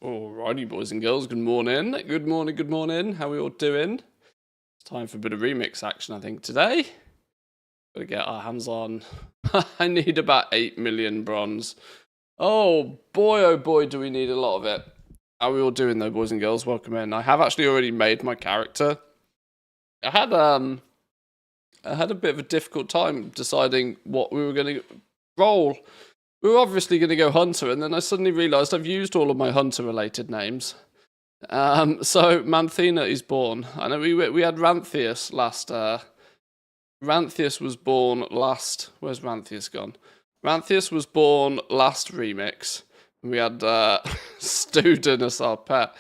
Alrighty, boys and girls, good morning. Good morning, good morning. How are we all doing? It's time for a bit of remix action, I think, today. Gotta get our hands on. I need about 8 million bronze. Oh boy, do we need a lot of it. How are we all doing, though, boys and girls? Welcome in. I have actually already made my character. I had a bit of a difficult time deciding what we were going to roll. We were obviously going to go Hunter, and then I suddenly realised I've used all of my Hunter-related names. So Manthina is born. I know we had Ranthius last. Ranthius was born last. Where's Ranthius gone? Ranthius was born last remix. We had Student as our pet.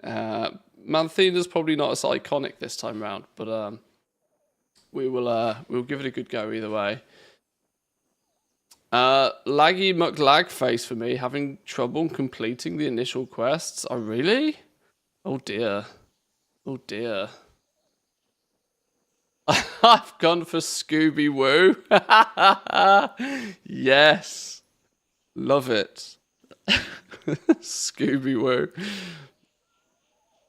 Manthina's probably not as iconic this time round, but we'll give it a good go either way. Laggy McLag face for me, having trouble completing the initial quests. Oh, really? Oh, dear. Oh, dear. I've gone for Scooby-Woo. Yes. Love it. Scooby-Woo.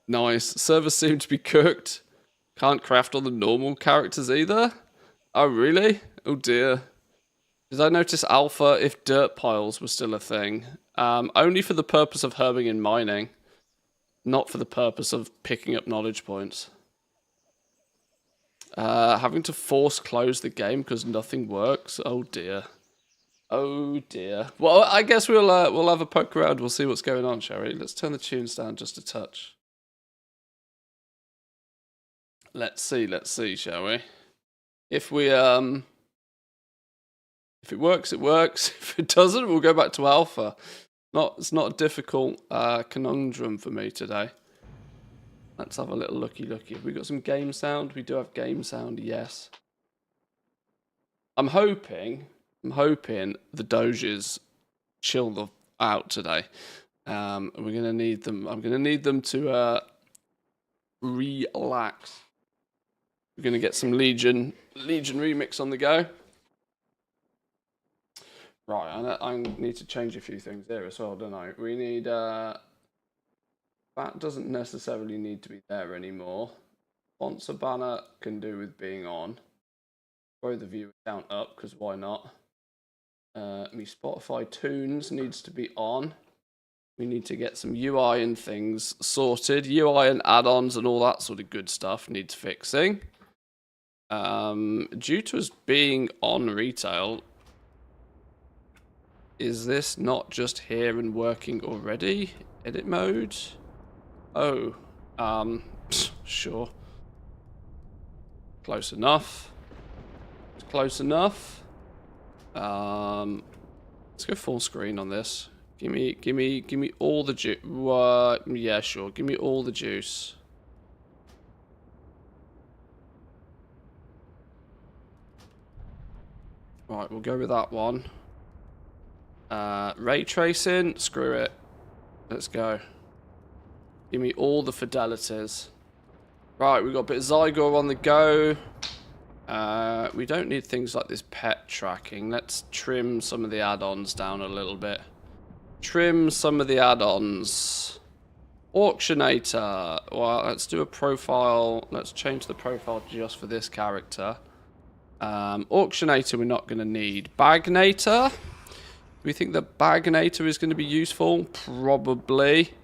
Nice. Servers seem to be cooked. Can't craft on the normal characters either. Oh, really? Oh, dear. Did I notice alpha if dirt piles were still a thing? Only for the purpose of herbing and mining. Not for the purpose of picking up knowledge points. Having to force close the game because nothing works. Oh dear. Oh dear. Well, I guess we'll have a poke around. We'll see what's going on, shall we? Let's turn the tunes down just a touch. Let's see, shall we? If it works, it works. If it doesn't, we'll go back to alpha. It's not a difficult conundrum for me today. Let's have a little looky. Have we got some game sound? We do have game sound, yes. I'm hoping the doges chill out today. We're gonna need them. I'm gonna need them to relax. We're gonna get some Legion remix on the go. Right, I need to change a few things here as well, don't I? We need, that doesn't necessarily need to be there anymore. Sponsor banner can do with being on. Throw the viewer count up, because why not? Me Spotify tunes needs to be on. We need to get some UI and things sorted. UI and add-ons and all that sort of good stuff needs fixing. Due to us being on retail, is this not just here and working already? Edit mode? Oh, sure. Close enough. It's close enough. Let's go full screen on this. Give me all the juice. Yeah, sure. Give me all the juice. Right, we'll go with that one. Ray tracing, screw it. Let's go. Give me all the fidelities. Right, we've got a bit of Zygor on the go. We don't need things like this pet tracking. Let's trim some of the add-ons down a little bit. Trim some of the add-ons. Auctionator. Well, let's do a profile. Let's change the profile just for this character. Auctionator we're not going to need. Bagnator. Do we think that Bagnator is going to be useful? Probably.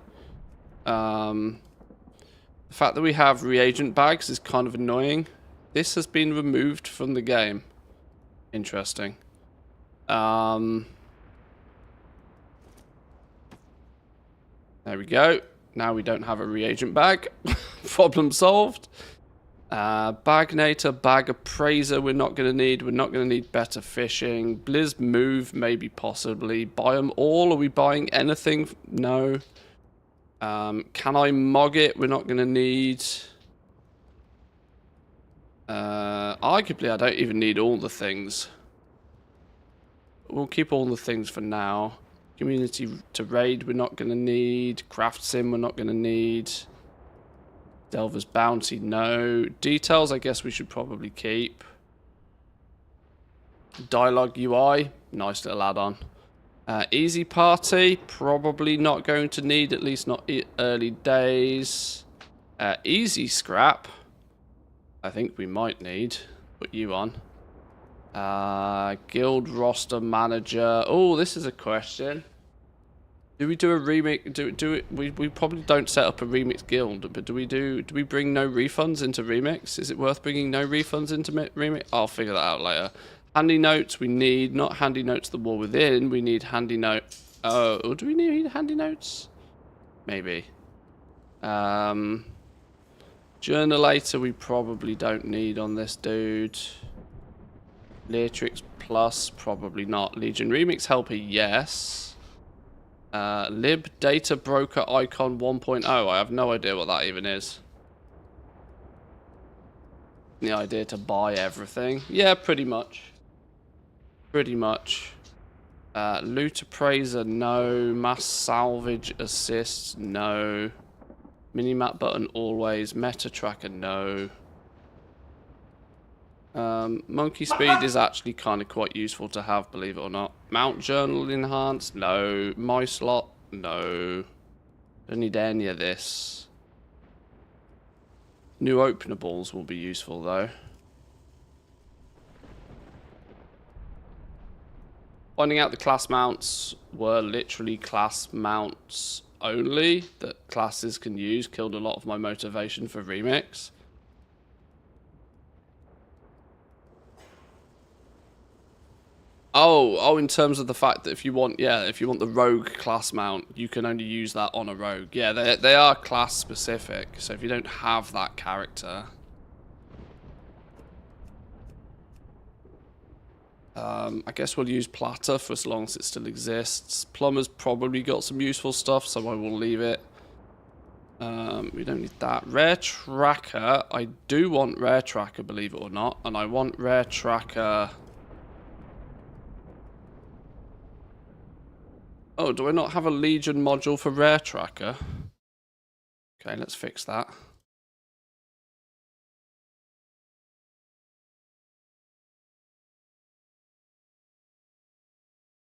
The fact that we have reagent bags is kind of annoying. This has been removed from the game. Interesting. There we go. Now we don't have a reagent bag. Problem solved. Bagnator, bag appraiser we're not going to need. We're not going to need better fishing. Blizz move, maybe possibly. Buy them all? Are we buying anything? No. Can I mog it? We're not going to need. Arguably, I don't even need all the things. We'll keep all the things for now. Community to raid, we're not going to need. Craft sim, we're not going to need. Delver's bounty, no. Details, I guess we should probably keep. Dialogue UI, nice little add-on. Easy party, probably not going to need, at least not early days. Easy scrap, I think we might need. Put you on. Guild roster manager. Oh, this is a question. Do we do a remix? Do it? We probably don't set up a remix guild, but do we bring no refunds into remix? Is it worth bringing no refunds into remix? I'll figure that out later. Handy notes we need, not handy notes the war within. We need handy note. Oh, or do we need handy notes? Maybe. Journalator we probably don't need on this dude. Leatrix Plus probably not. Legion Remix Helper yes. Lib Data Broker Icon 1.0. I have no idea what that even is. The idea to buy everything. Yeah, pretty much. Pretty much. Loot Appraiser, no. Mass Salvage Assist, no. Minimap button, always. Meta Tracker, no. Monkey Speed is actually kind of quite useful to have, believe it or not. Mount Journal Enhanced, no. My Slot, no. Don't need any of this. New openables will be useful, though. Finding out the class mounts were literally class mounts only that classes can use killed a lot of my motivation for Remix. Oh, in terms of the fact that if you want the rogue class mount, you can only use that on a rogue. Yeah, they are class specific, so if you don't have that character... I guess we'll use Platter for as long as it still exists. Plumber's probably got some useful stuff, so I will leave it. We don't need that. Rare Tracker. I do want Rare Tracker, believe it or not. And I want Rare Tracker... Oh, do I not have a Legion module for Rare Tracker? Okay, let's fix that.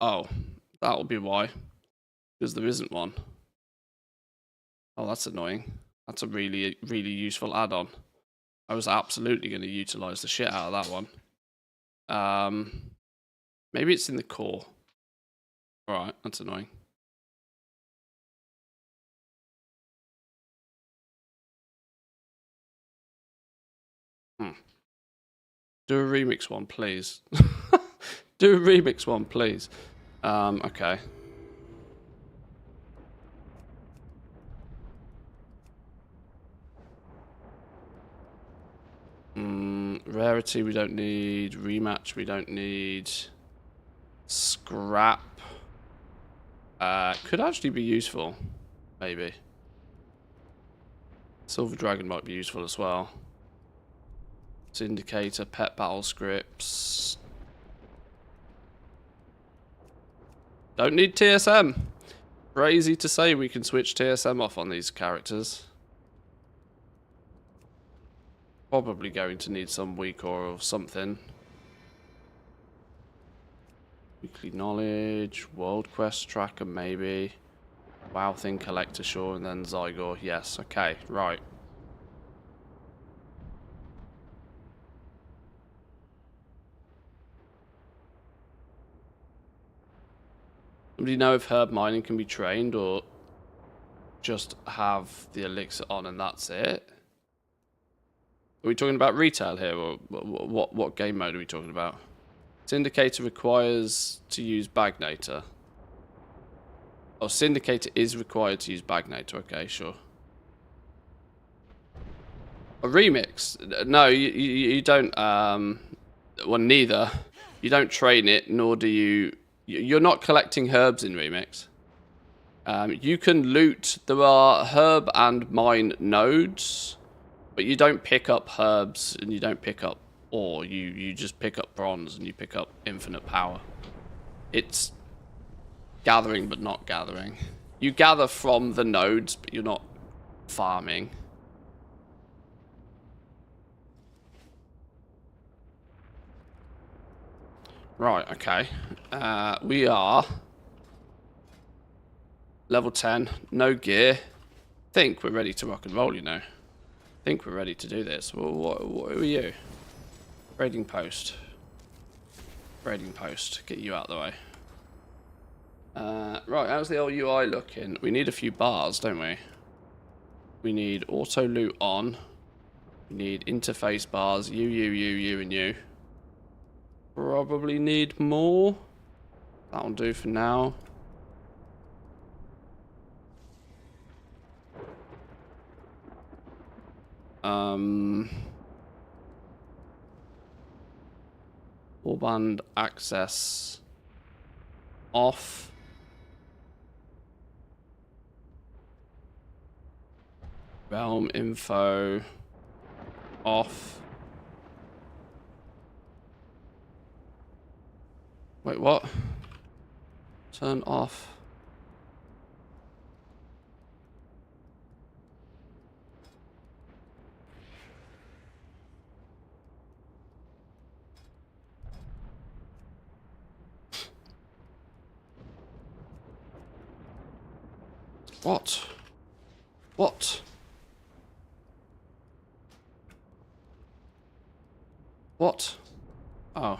Oh, that'll be why. Because there isn't one. Oh, that's annoying. That's a really, really useful add-on. I was absolutely going to utilize the shit out of that one. Maybe it's in the core. Alright, that's annoying. Do a remix one, please. Do a remix one, please. Okay. Rarity we don't need. Rematch we don't need. Scrap. Could actually be useful. Maybe. Silver Dragon might be useful as well. Syndicator, pet battle scripts. Don't need TSM. Crazy to say we can switch TSM off on these characters. Probably going to need some week or something. Weekly knowledge, world quest tracker maybe. WoW thing collector sure, and then Zygor. Yes, okay, right. Somebody know if herb mining can be trained or just have the elixir on and that's it? Are we talking about retail here, or what game mode are we talking about? Syndicator requires to use Bagnator. Oh, Syndicator is required to use Bagnator. Okay, sure. A remix? No, you don't. Well, neither. You don't train it, nor do you. You're not collecting herbs in remix. You can loot. There are herb and mine nodes. But you don't pick up herbs and you don't pick up ore. You just pick up bronze and you pick up infinite power. It's gathering but not gathering. You gather from the nodes, but you're not farming. Right, okay. We are Level 10. No gear. Think we're ready to rock and roll, you know. Think we're ready to do this. Well, what are you? Raiding post. Raiding post. Get you out of the way. Right, how's the old UI looking? We need a few bars, don't we? We need auto loot on. We need interface bars. You, and you. Probably need more. That'll do for now. Warband access off. Realm info off. Wait, what? Turn off. What? What? What? Oh.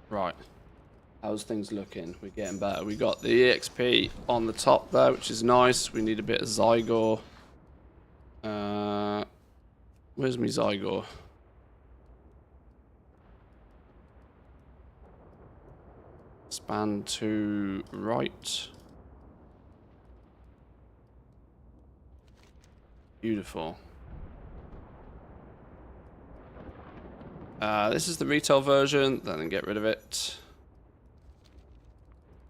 Right. How's things looking? We're getting better. We got the EXP on the top there, which is nice. We need a bit of Zygor. Where's my Zygor? Span to right. Beautiful. This is the retail version, then get rid of it.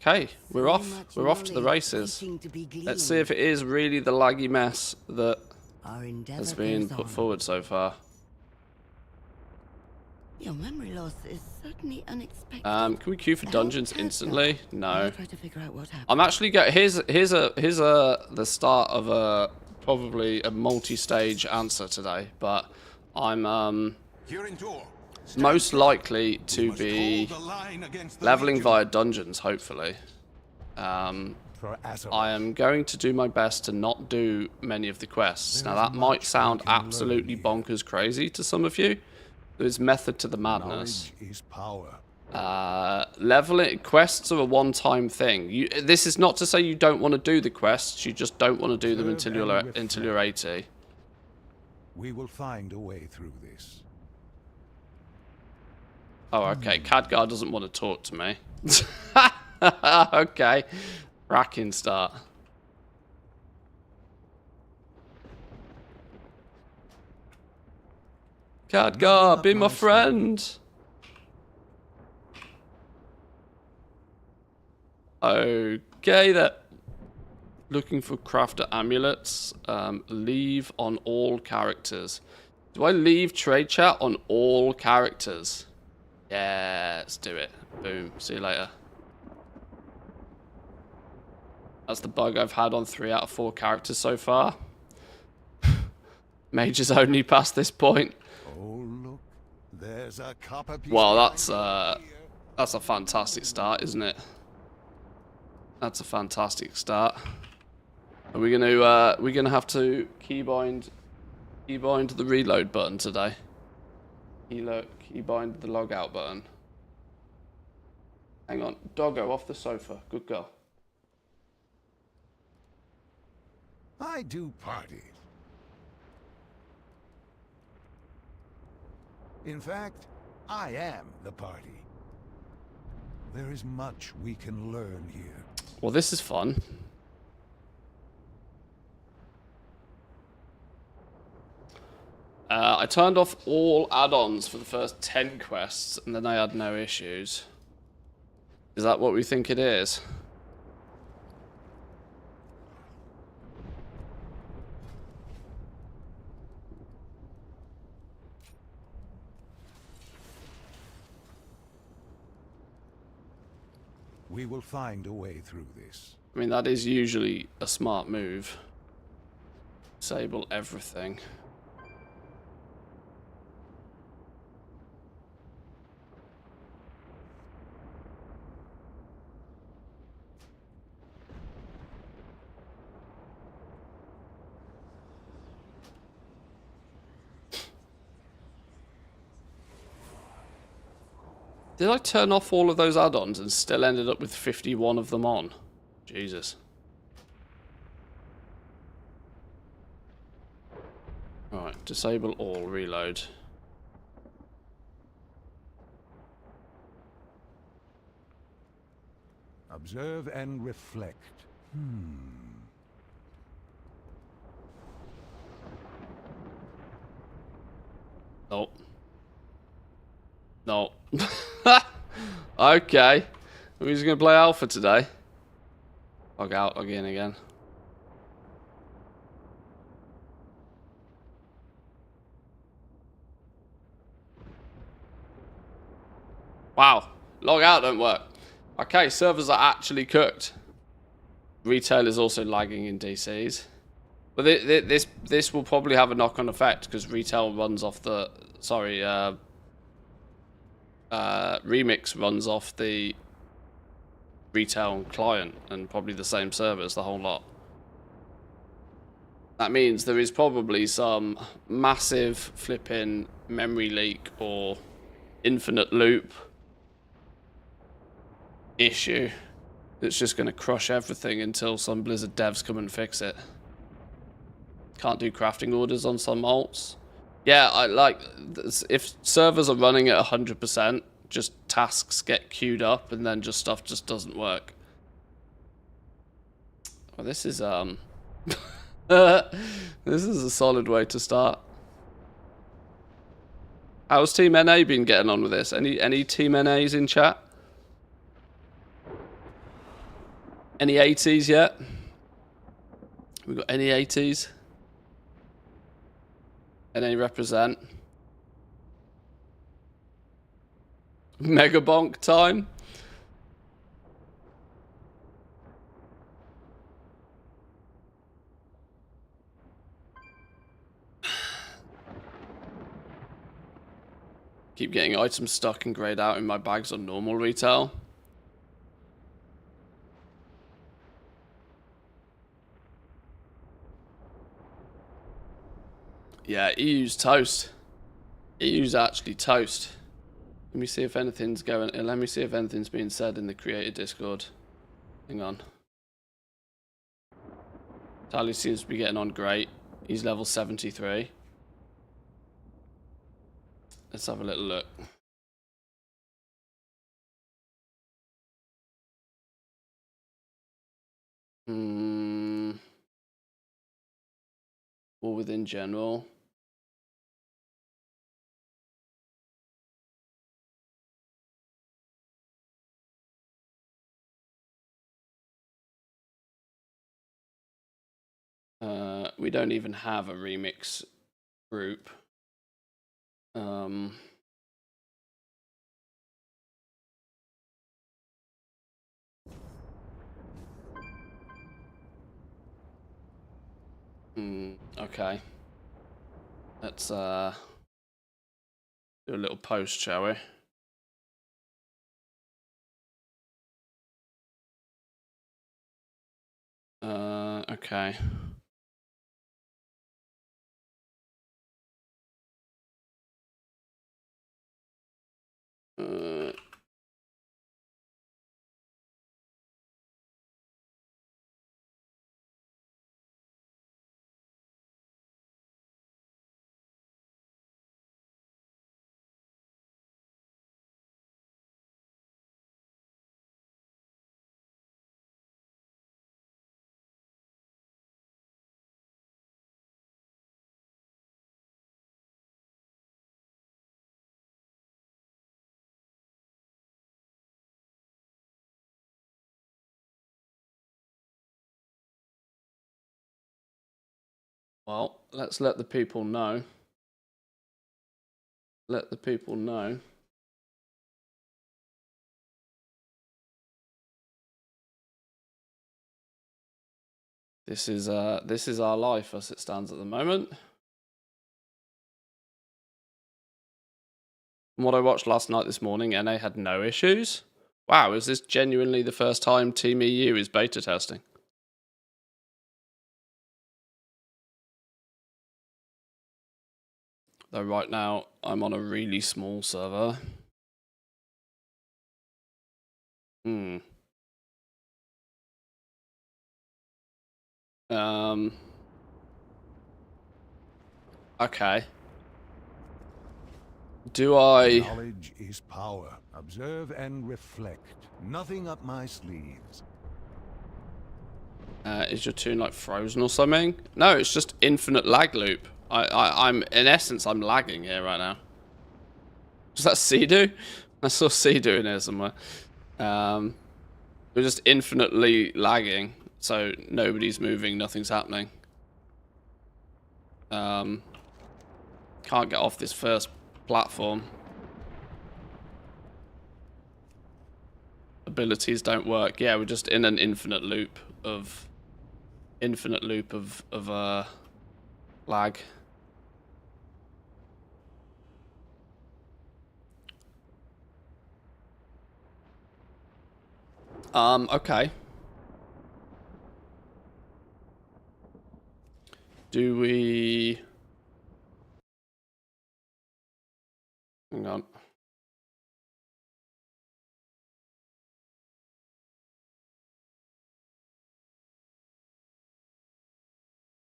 Okay, we're off. We're off to the races. Let's see if it is really the laggy mess that has been put forward so far. Your memory loss is certainly unexpected. Can we queue for dungeons instantly? No. I'm actually here's the start of a probably a multi-stage answer today, but I'm most likely to be leveling via dungeons, hopefully. I am going to do my best to not do many of the quests. Now that might sound absolutely bonkers crazy to some of you. There's method to the madness. Leveling quests are a one-time thing. This is not to say you don't want to do the quests. You just don't want to do them until you're 80. We will find a way through this. Oh, okay. Khadgar doesn't want to talk to me. Okay. Racking start. Khadgar, be my friend. Okay, that. Looking for crafter amulets. Leave on all characters. Do I leave trade chat on all characters? Yeah, let's do it. Boom. See you later. That's the bug I've had on 3 out of 4 characters so far. Mages only past this point. Oh, look. There's a copper piece. Well, that's a fantastic start, isn't it? That's a fantastic start. Are we gonna have to keybind the reload button today? Keybind the logout button. Hang on, doggo off the sofa. Good girl. I do parties. In fact, I am the party. There is much we can learn here. Well, this is fun. I turned off all add-ons for the first 10 quests, and then I had no issues. Is that what we think it is? We will find a way through this. I mean, that is usually a smart move. Disable everything. Did I turn off all of those add-ons and still ended up with 51 of them on? Jesus. Right, disable all, reload. Observe and reflect. Nope. No. Okay. Who's going to play Alpha today? Log out, log in again. Wow. Log out don't work. Okay, servers are actually cooked. Retail is also lagging in DCs. But this will probably have a knock-on effect because retail runs off the... Sorry, Remix runs off the retail client and probably the same servers, the whole lot. That means there is probably some massive flipping memory leak or infinite loop issue that's just going to crush everything until some Blizzard devs come and fix it. Can't do crafting orders on some alts. Yeah, I like if servers are running at 100%, just tasks get queued up and then just stuff just doesn't work. Well, this is this is a solid way to start. How's Team NA been getting on with this? Any Team NAs in chat? Any 80s yet? We got any 80s? NA represent? Mega bonk time? Keep getting items stuck and grayed out in my bags on normal retail. Yeah, EU's toast. EU's actually toast. Let me see if anything's going. Let me see if anything's being said in the creator Discord. Hang on. Tally seems to be getting on great. He's level 73. Let's have a little look. Or within general. We don't even have a remix group. Okay. Let's do a little post, shall we? Okay. Well, let's let the people know. Let the people know. This is our life as it stands at the moment. From what I watched last night this morning, NA had no issues. Wow, is this genuinely the first time Team EU is beta testing? Though right now I'm on a really small server. Hmm. Um. Okay. Do I... Knowledge is power. Observe and reflect. Nothing up my sleeves. Is your tune like frozen or something? No, it's just infinite lag loop. I'm in essence, I'm lagging here right now. Does that Sea-Doo? I saw Sea-Doo in here somewhere. We're just infinitely lagging, so nobody's moving, nothing's happening. Can't get off this first platform. Abilities don't work. Yeah, we're just in an infinite loop of lag. Okay. Do we... Hang on.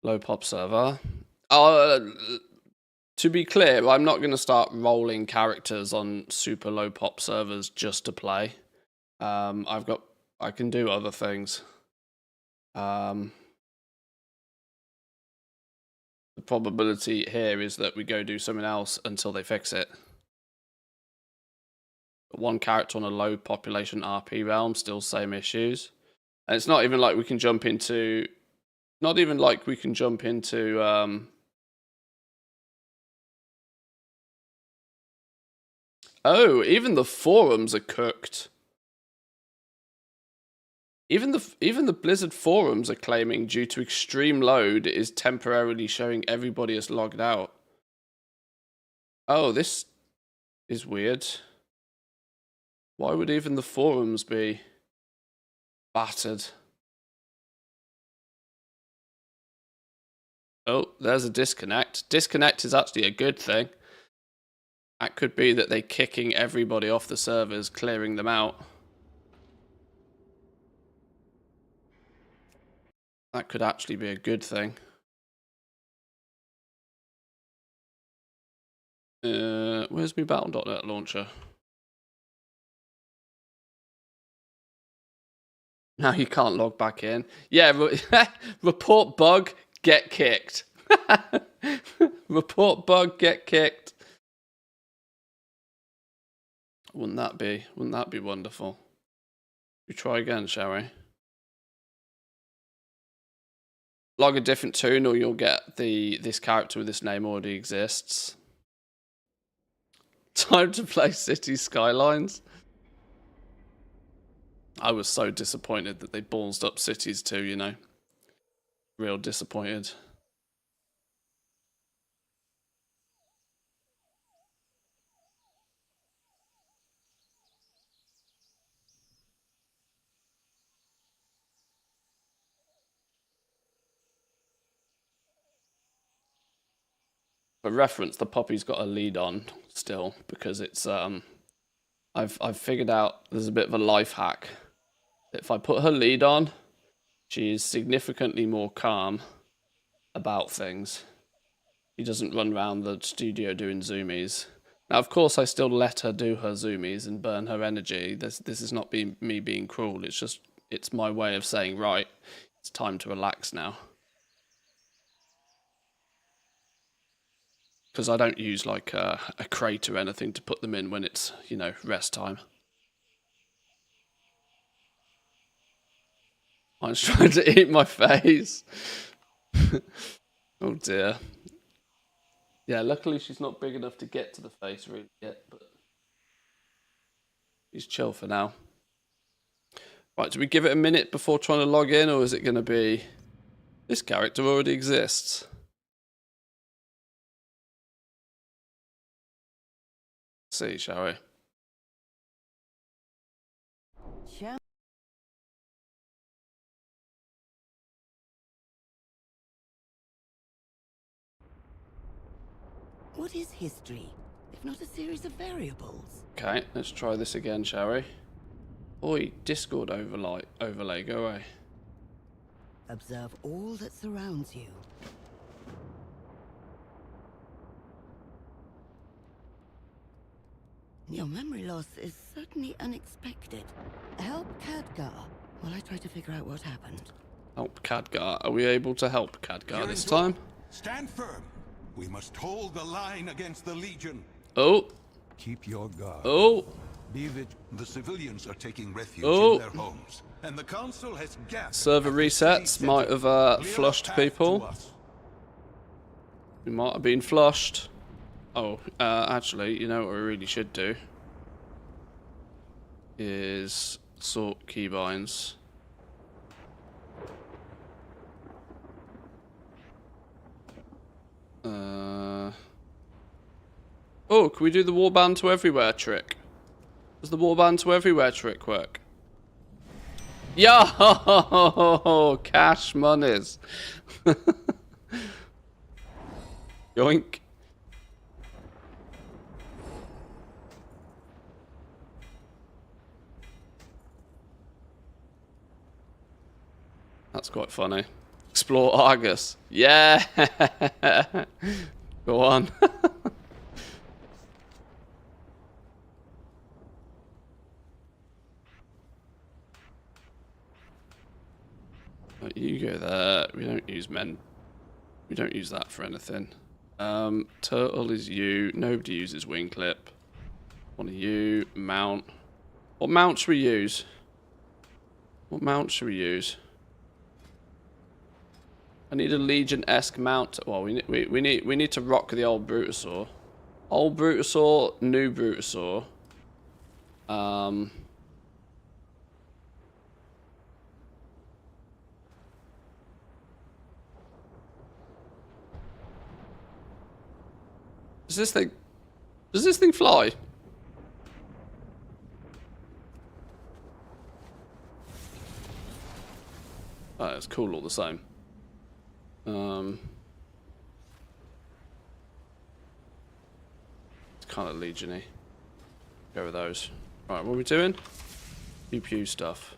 Low pop server. To be clear, I'm not going to start rolling characters on super low pop servers just to play. I can do other things. The probability here is that we go do something else until they fix it. One character on a low population RP realm, still same issues. And it's not even like we can jump into... Not even like we can jump into... Oh, even the forums are cooked. Even the Blizzard forums are claiming due to extreme load it is temporarily showing everybody as logged out. Oh, this is weird. Why would even the forums be battered? Oh, there's a disconnect. Disconnect is actually a good thing. That could be that they're kicking everybody off the servers, clearing them out. That could actually be a good thing. Where's my Battle.net launcher? Now you can't log back in. Yeah, report bug, get kicked. Report bug, get kicked. Wouldn't that be wonderful? We try again, shall we? Log a different tune or you'll get this character with this name already exists. Time to play City Skylines. I was so disappointed that they ballsed up Cities 2, you know. Real disappointed. For reference, the puppy's got a lead on still because it's I've figured out there's a bit of a life hack. If I put her lead on, she is significantly more calm about things. She doesn't run around the studio doing zoomies. Now, of course, I still let her do her zoomies and burn her energy. This is not me being cruel. It's my way of saying, right, it's time to relax now. Because I don't use like a crate or anything to put them in when it's, you know, rest time. I'm trying to eat my face. Oh dear. Yeah, luckily she's not big enough to get to the face really yet, but she's chill for now. Right, do we give it a minute before trying to log in, or is it going to be... This character already exists. Let's see, shall we? Sure. What is history, if not a series of variables? Okay, let's try this again, shall we? Oi, Discord overlay, go away. Observe all that surrounds you. Your memory loss is certainly unexpected. Help Khadgar while I try to figure out what happened. Help Khadgar. Are we able to help Khadgar this You're time? Stand firm. We must hold the line against the Legion. Oh. Keep your guard. Oh. Be vigilant. The civilians are taking refuge Oh. in their homes, and the council has gathered. Server at the city resets center. might have Clear a flushed path people. to us. We might have been flushed. Oh, actually, you know what we really should do? Is sort keybinds. Oh, can we do the warband to everywhere trick? Does the warband to everywhere trick work? Yo, cash monies. Yoink. That's quite funny. Explore Argus. Yeah. Go on. Right, you go there. We don't use men. We don't use that for anything. Turtle is you. Nobody uses wing clip. One of you. Mount. What mount should we use? What mount should we use? I need a Legion-esque mount. Well, we need to rock the old Brutosaur. Old Brutosaur, new Brutosaur. Does this thing fly? Oh, it's cool all the same. It's kind of Legion-y. Go with those. Right, what are we doing? Pew pew stuff.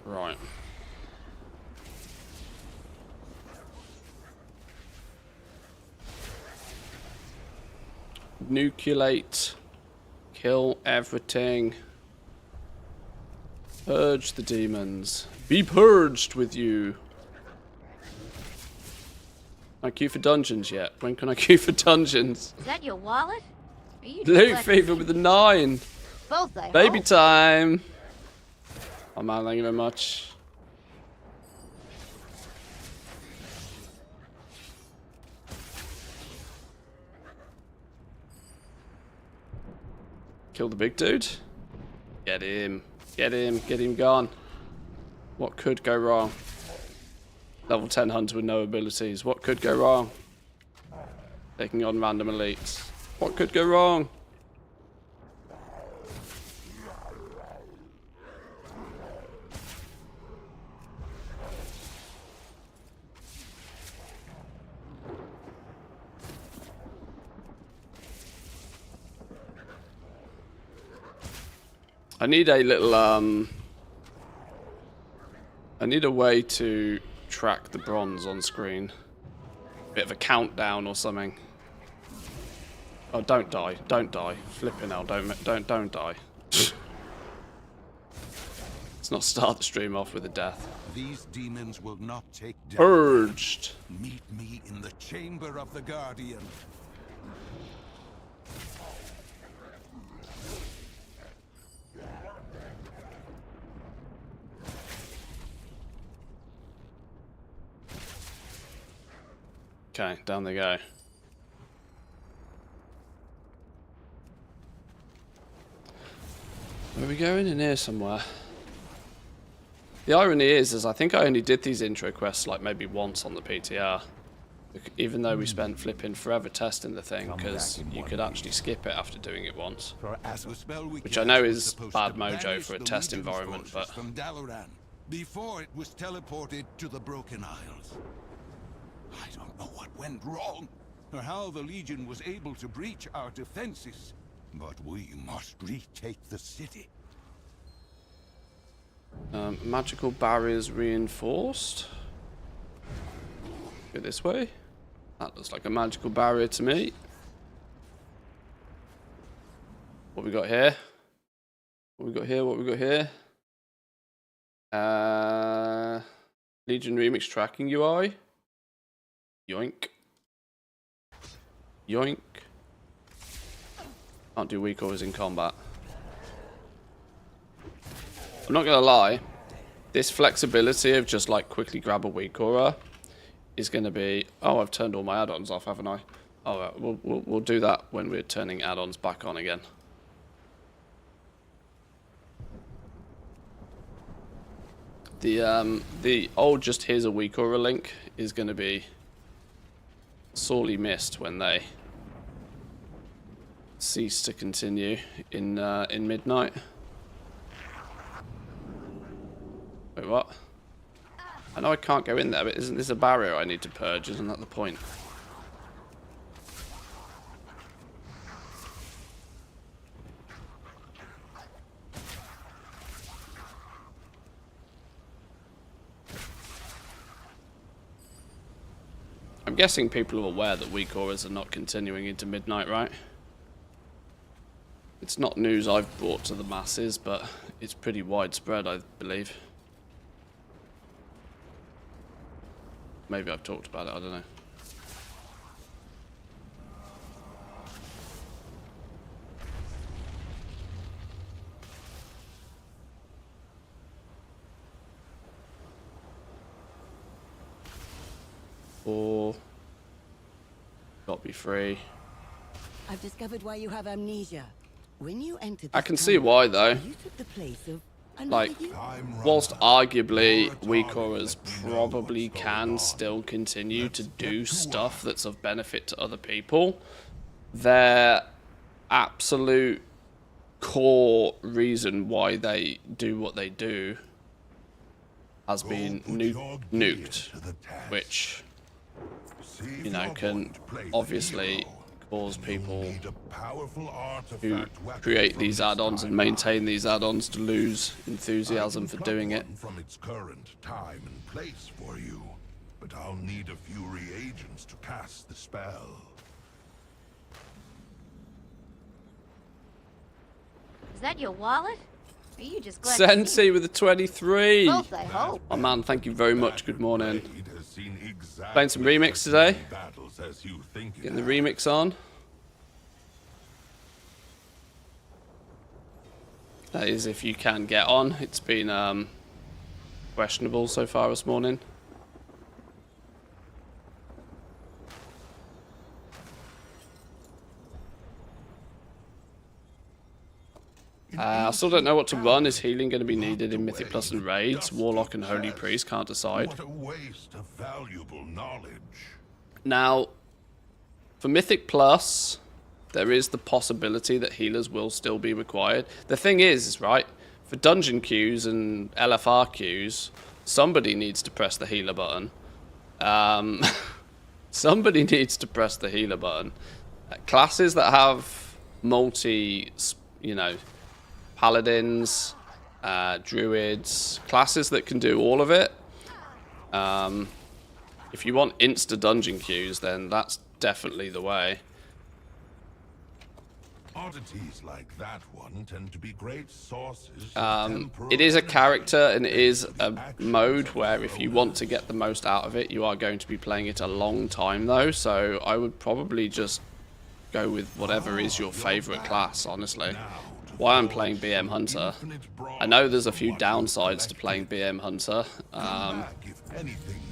Right. Nucleate. Kill everything. Purge the demons. Be purged with you. Can I queue for dungeons yet? When can I queue for dungeons? Is that your wallet? Are you Loot dyslexic? fever with a 9. Both, I Baby hope. time. Oh man, thank you very much. Kill the big dude. Get him. Get him. Get him gone. What could go wrong? Level 10 hunter with no abilities. What could go wrong? Taking on random elites. What could go wrong? I need a little, I need a way to track the bronze on screen. Bit of a countdown or something. Oh, don't die. Don't die. Flipping hell, don't die. Let's not start the stream off with a death. These demons will not take death. Purged. Meet me in the chamber of the Guardian. Okay, down they go. Where are we going? In here somewhere. The irony is I think I only did these intro quests like maybe once on the PTR. Even though we spent flipping forever testing the thing, because you could actually skip it after doing it once. Which I know is bad mojo for a test environment, but... From Dalaran, before it was teleported to the Broken Isles. I don't know what went wrong, or how the Legion was able to breach our defenses, but we must retake the city. Magical barriers reinforced. Go this way. That looks like a magical barrier to me. What we got here? What we got here? What we got here? Legion Remix tracking UI. Yoink. Yoink. Can't do weak auras in combat. I'm not gonna lie. This flexibility of just like quickly grab a weak aura is gonna be. Oh, I've turned all my add-ons off, haven't I? All right, we'll do that when we're turning add-ons back on again. The old just here's a weak aura link is going to be sorely missed when they cease to continue in midnight. Wait, what? I know I can't go in there, but isn't this a barrier I need to purge? Isn't that the point? I'm guessing people are aware that weak auras are not continuing into midnight, right? It's not news I've brought to the masses, but it's pretty widespread, I believe. Maybe I've talked about it, I don't know. Or got to be free. I've discovered why you have amnesia. When you entered I this can see tunnel, why though. You took the place of Like, whilst arguably weak auras probably can still continue to do stuff that's of benefit to other people, their absolute core reason why they do what they do has been nuked, which, you know, can obviously cause people who create these add-ons and maintain these add-ons to lose enthusiasm for doing it. From its current time and place for you, but I'll need a few reagents to cast the spell. Is that your wallet? Are you just glad Sensi with a 23. Both, I hope. Oh man, thank you very much. Good morning. Playing some remix today. Getting the remix on. That is if you can get on. It's been questionable so far this morning. I still don't know what to run. Is healing going to be needed in Mythic Plus and Raids? Warlock and Holy Priest, can't decide. What a waste of valuable knowledge. Now, for Mythic Plus, there is the possibility that healers will still be required. The thing is, right, for dungeon queues and LFR queues, somebody needs to press the healer button. Somebody needs to press the healer button. Classes that have multi, you know, paladins, druids, classes that can do all of it. If you want insta dungeon queues, then that's definitely the way. Oddities like that one tend to be great sources. It is a character and it is a mode where if you want to get the most out of it, you are going to be playing it a long time though. So I would probably just go with whatever is your favorite class, honestly. Why I'm playing BM Hunter. I know there's a few downsides to playing BM Hunter.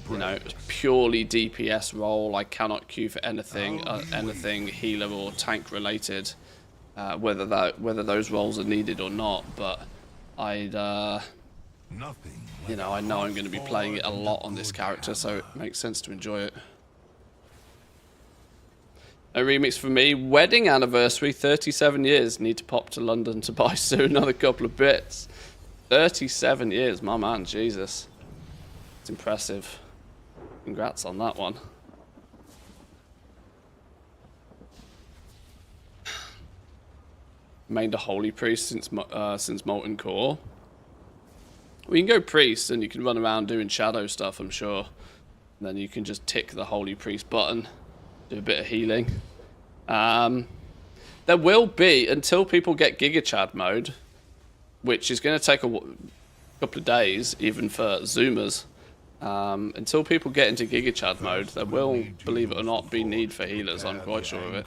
You know, purely DPS role. I cannot queue for anything, anything healer or tank related. Whether those roles are needed or not, but I'd, you know, I know I'm going to be playing it a lot on this character, so it makes sense to enjoy it. A remix for me. Wedding anniversary, 37 years. Need to pop to London to buy soon. Another couple of bits. 37 years, my man, Jesus. It's impressive. Congrats on that one. Remained a holy priest since Molten Core. Well, you can go priest and you can run around doing shadow stuff, I'm sure. And then you can just tick the holy priest button, do a bit of healing. There will be, until people get Giga Chad mode, which is going to take a couple of days, even for Zoomers. Until people get into Giga Chad mode, there will, believe it or not, be need for healers. I'm quite sure of it.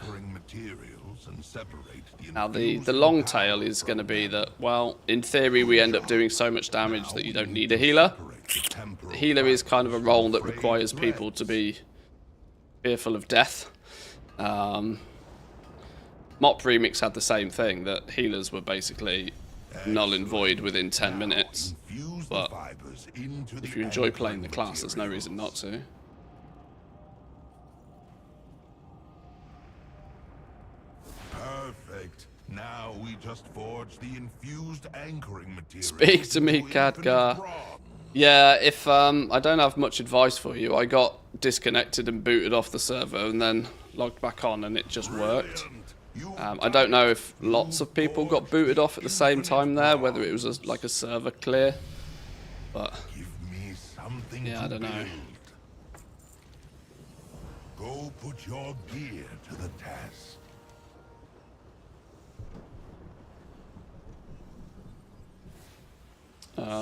Now, the long tail is going to be that, well, in theory, we end up doing so much damage that you don't need a healer. The healer is kind of a role that requires people to be fearful of death. Mop Remix had the same thing, that healers were basically null and void within 10 minutes. But if you enjoy playing the class, there's no reason not to. Perfect. Now we just forge the infused anchoring material. Speak to me, Khadgar. Yeah, if I don't have much advice for you. I got disconnected and booted off the server and then logged back on and it just worked. I don't know if lots of people got booted off at the same time there, whether it was like a server clear, but yeah, I don't know. Go put your gear to the test.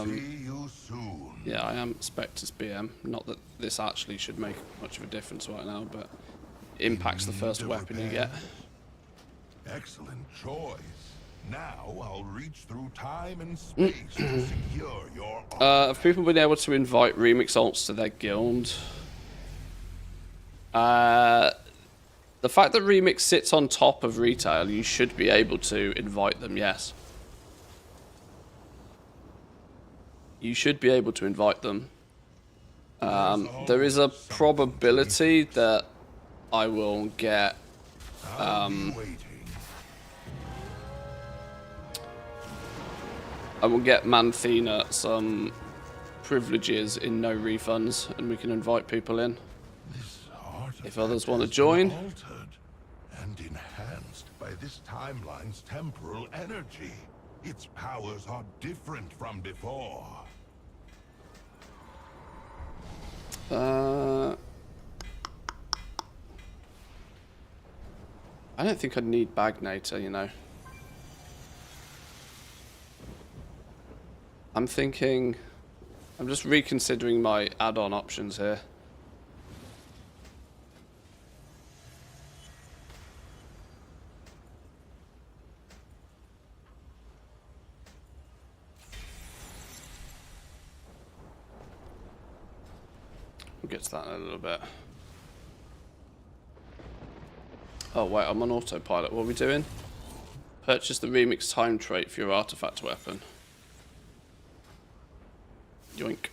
See you soon. Yeah, I am Spectre's BM. Not that this actually should make much of a difference right now, but it impacts the first weapon you get. Excellent choice. Now I'll reach through time and space to secure your Have people been able to invite Remix alts to their guild? The fact that Remix sits on top of retail, you should be able to invite them, yes. You should be able to invite them. There is a probability that I will get Manthina some privileges in no refunds, and we can invite people in. If others want to join. Altered and enhanced by this timeline's temporal energy. Its powers are different from before. I don't think I'd need Bagnator, you know. I'm just reconsidering my add-on options here. We'll get to that in a little bit. Oh wait, I'm on autopilot. What are we doing? Purchase the Remix time trait for your artifact weapon. Yoink.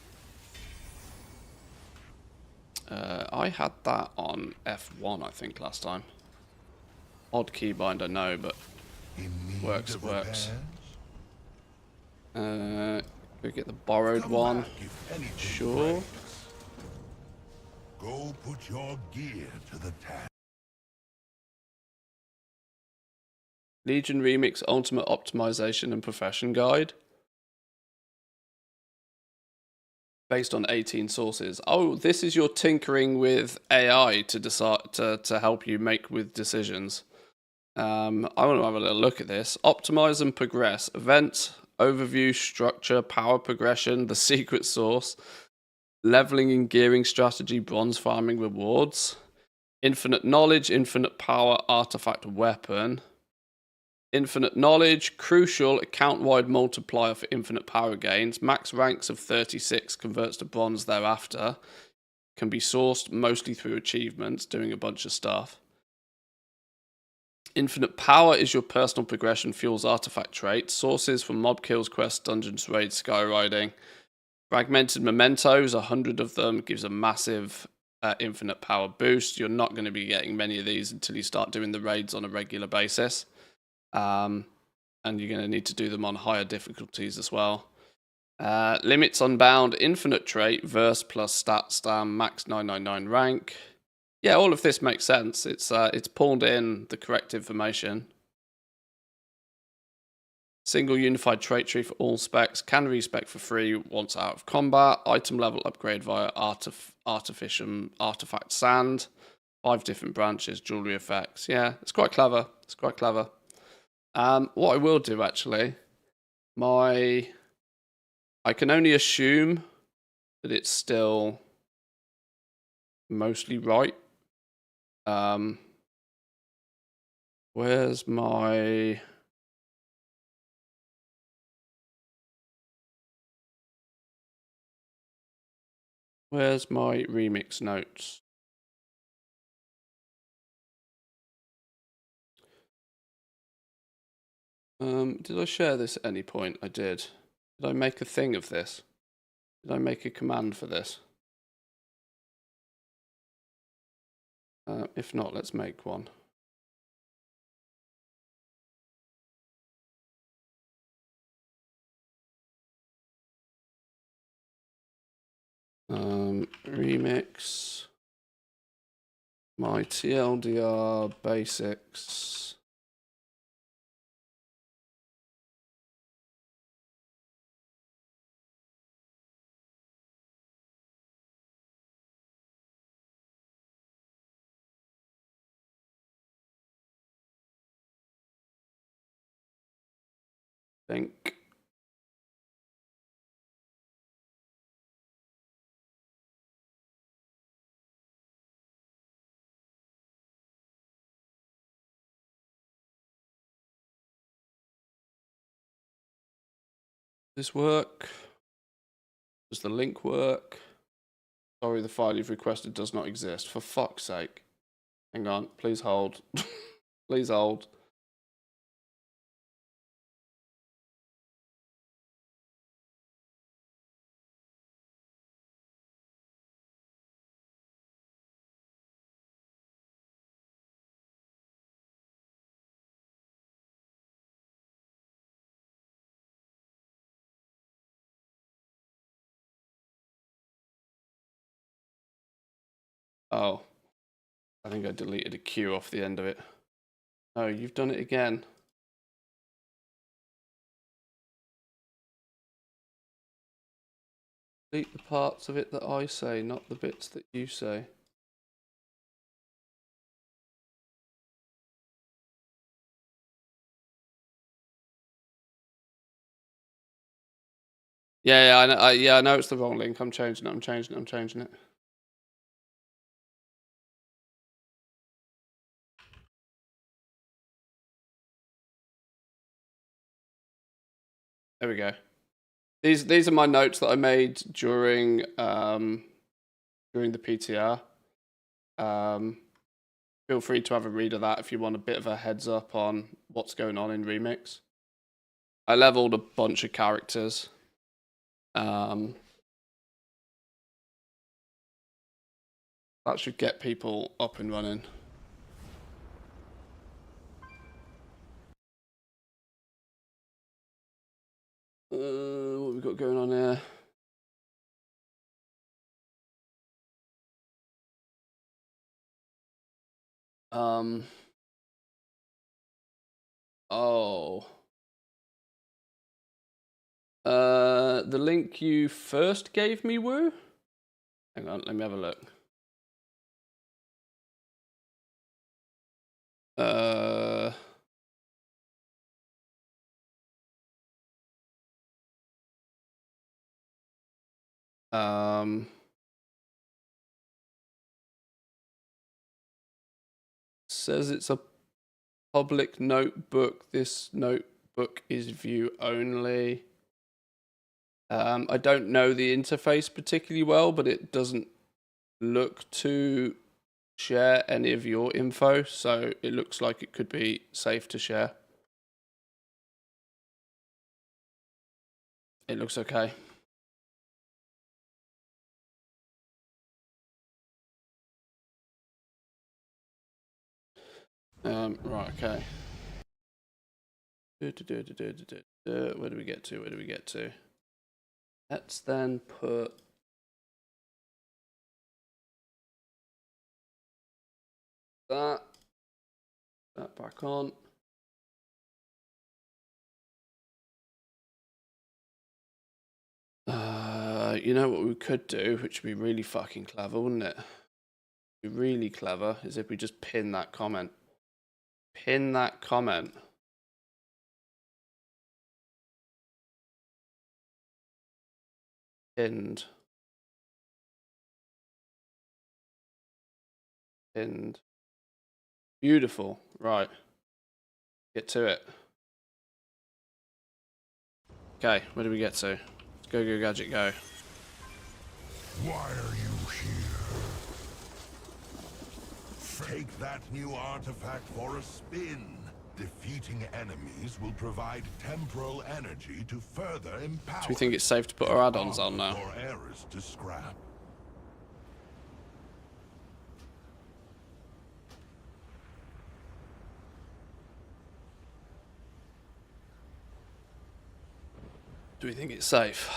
I had that on F1, I think, last time. Odd keybind, I know, but works. We get the borrowed one. Sure. Go put your gear to the task. Legion Remix Ultimate Optimization and Profession Guide. Based on 18 sources. Oh, this is your tinkering with AI to decide to help you make with decisions. I want to have a little look at this. Optimize and progress. Events, overview, structure, power progression, the secret source, leveling and gearing strategy, bronze farming rewards, infinite knowledge, infinite power, artifact weapon. Infinite knowledge, crucial, account-wide multiplier for infinite power gains. Max ranks of 36 converts to bronze thereafter. Can be sourced mostly through achievements, doing a bunch of stuff. Infinite power is your personal progression, fuels artifact trait. Sources from mob kills, quests, dungeons, raids, skyriding. Fragmented mementos, 100 of them, gives a massive infinite power boost. You're not going to be getting many of these until you start doing the raids on a regular basis. And you're going to need to do them on higher difficulties as well. Limits Unbound, Infinite Trait, Verse plus Stat Stam, Max 999 rank. Yeah, all of this makes sense. It's pulled in the correct information. Single unified trait tree for all specs. Can respec for free once out of combat. Item level upgrade via artifact sand. 5 different branches, jewelry effects. Yeah, it's quite clever. It's quite clever. What I will do actually, I can only assume that it's still mostly right. Where's my remix notes? Did I share this at any point? I did. Did I make a thing of this? Did I make a command for this? If not, let's make one. Remix my TLDR basics. Think. This work? Does the link work? Sorry, the file you've requested does not exist. For fuck's sake. Hang on, please hold. Please hold. Oh, I think I deleted a Q off the end of it. Oh, you've done it again. Delete the parts of it that I say, not the bits that you say. Yeah, I know it's the wrong link. I'm changing it. There we go. These are my notes that I made during the PTR. Feel free to have a read of that if you want a bit of a heads up on what's going on in Remix. I leveled a bunch of characters. That should get people up and running. What we got going on here? Oh. The link you first gave me, Woo? Hang on, let me have a look. Says it's a public notebook. This notebook is view only. I don't know the interface particularly well, but it doesn't look to share any of your info, so it looks like it could be safe to share. It looks okay. Right, okay. Where do we get to? Let's then put that back on. You know what we could do, which would be really fucking clever, wouldn't it? Be really clever, is if we just pin that comment. Pin that comment. Pinned. Pinned. Beautiful. Right. Get to it. Okay, where do we get to? Let's go, go, gadget, go. Why are you here? Take that new artifact for a spin. Defeating enemies will provide temporal energy to further empower. Do we think it's safe to put our add-ons on now? For errors to scrap. Do we think it's safe?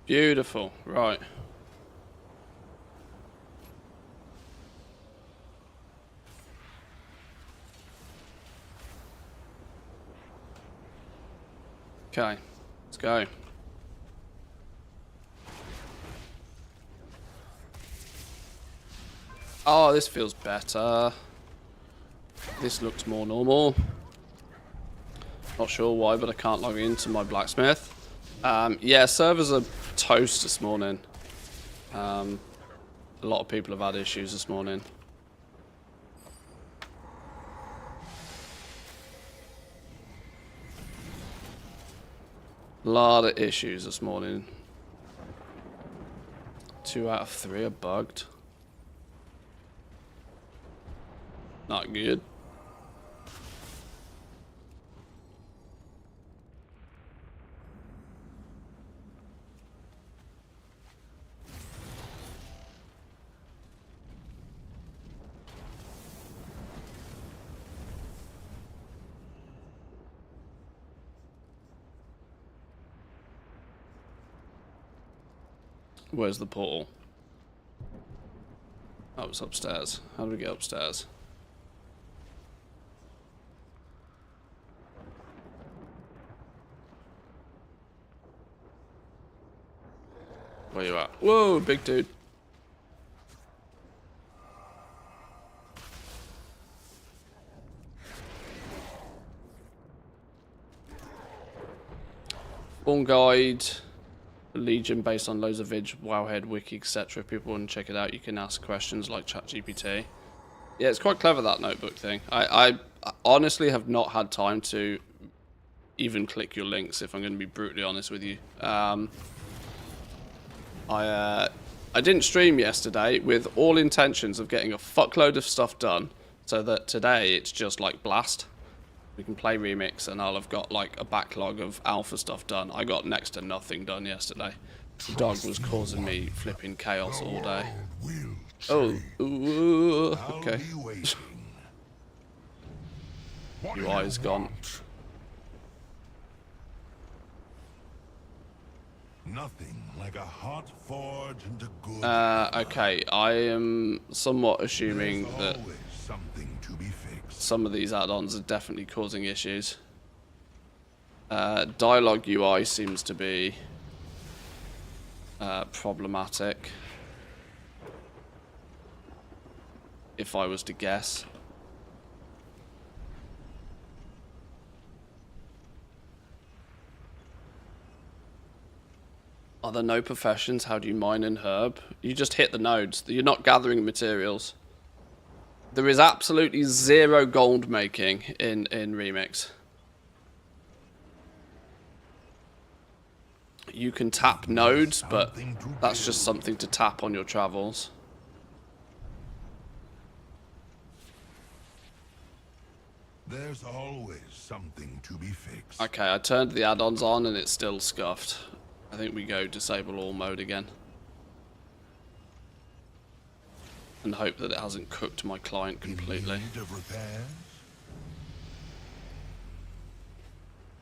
Beautiful, right. Okay, let's go. Oh, this feels better. This looks more normal. Not sure why, but I can't log into my blacksmith. Yeah, servers are toast this morning. A lot of people have had issues this morning. A lot of issues this morning. 2 out of 3 are bugged. Not good. Where's the portal? Oh, it's upstairs. How do we get upstairs? Where you at? Whoa, big dude. Spawn guide. Legion based on loads of vids, Wowhead, Wiki, etc. If people want to check it out, you can ask questions like ChatGPT. Yeah, it's quite clever, that notebook thing. I honestly have not had time to even click your links, if I'm going to be brutally honest with you. I didn't stream yesterday with all intentions of getting a fuckload of stuff done, so that today it's just like blast. We can play Remix and I'll have got like a backlog of alpha stuff done. I got next to nothing done yesterday. The dog was causing me flipping chaos all day. Oh, ooh, okay. UI's gone. Nothing like a hot forge and a good. Okay, I am somewhat assuming that something to be fixed. some of these add-ons are definitely causing issues. Dialogue UI seems to be problematic, if I was to guess. Are there no professions? How do you mine and herb? You just hit the nodes. You're not gathering materials. There is absolutely zero gold making in Remix. You can tap nodes, but that's just something to tap on your travels. There's always something to be fixed. Okay, I turned the add-ons on and it's still scuffed. I think we go disable all mode again. and hope that it hasn't cooked my client completely. In need of repairs?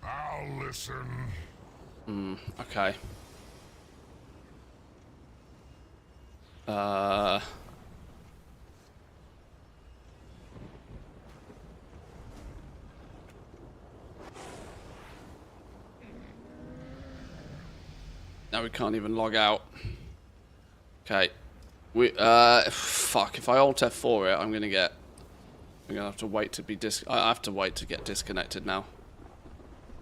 I'll listen. Okay. Now we can't even log out. Okay. Fuck, if I Alt F4 it, I'm gonna have to wait to be I have to wait to get disconnected now.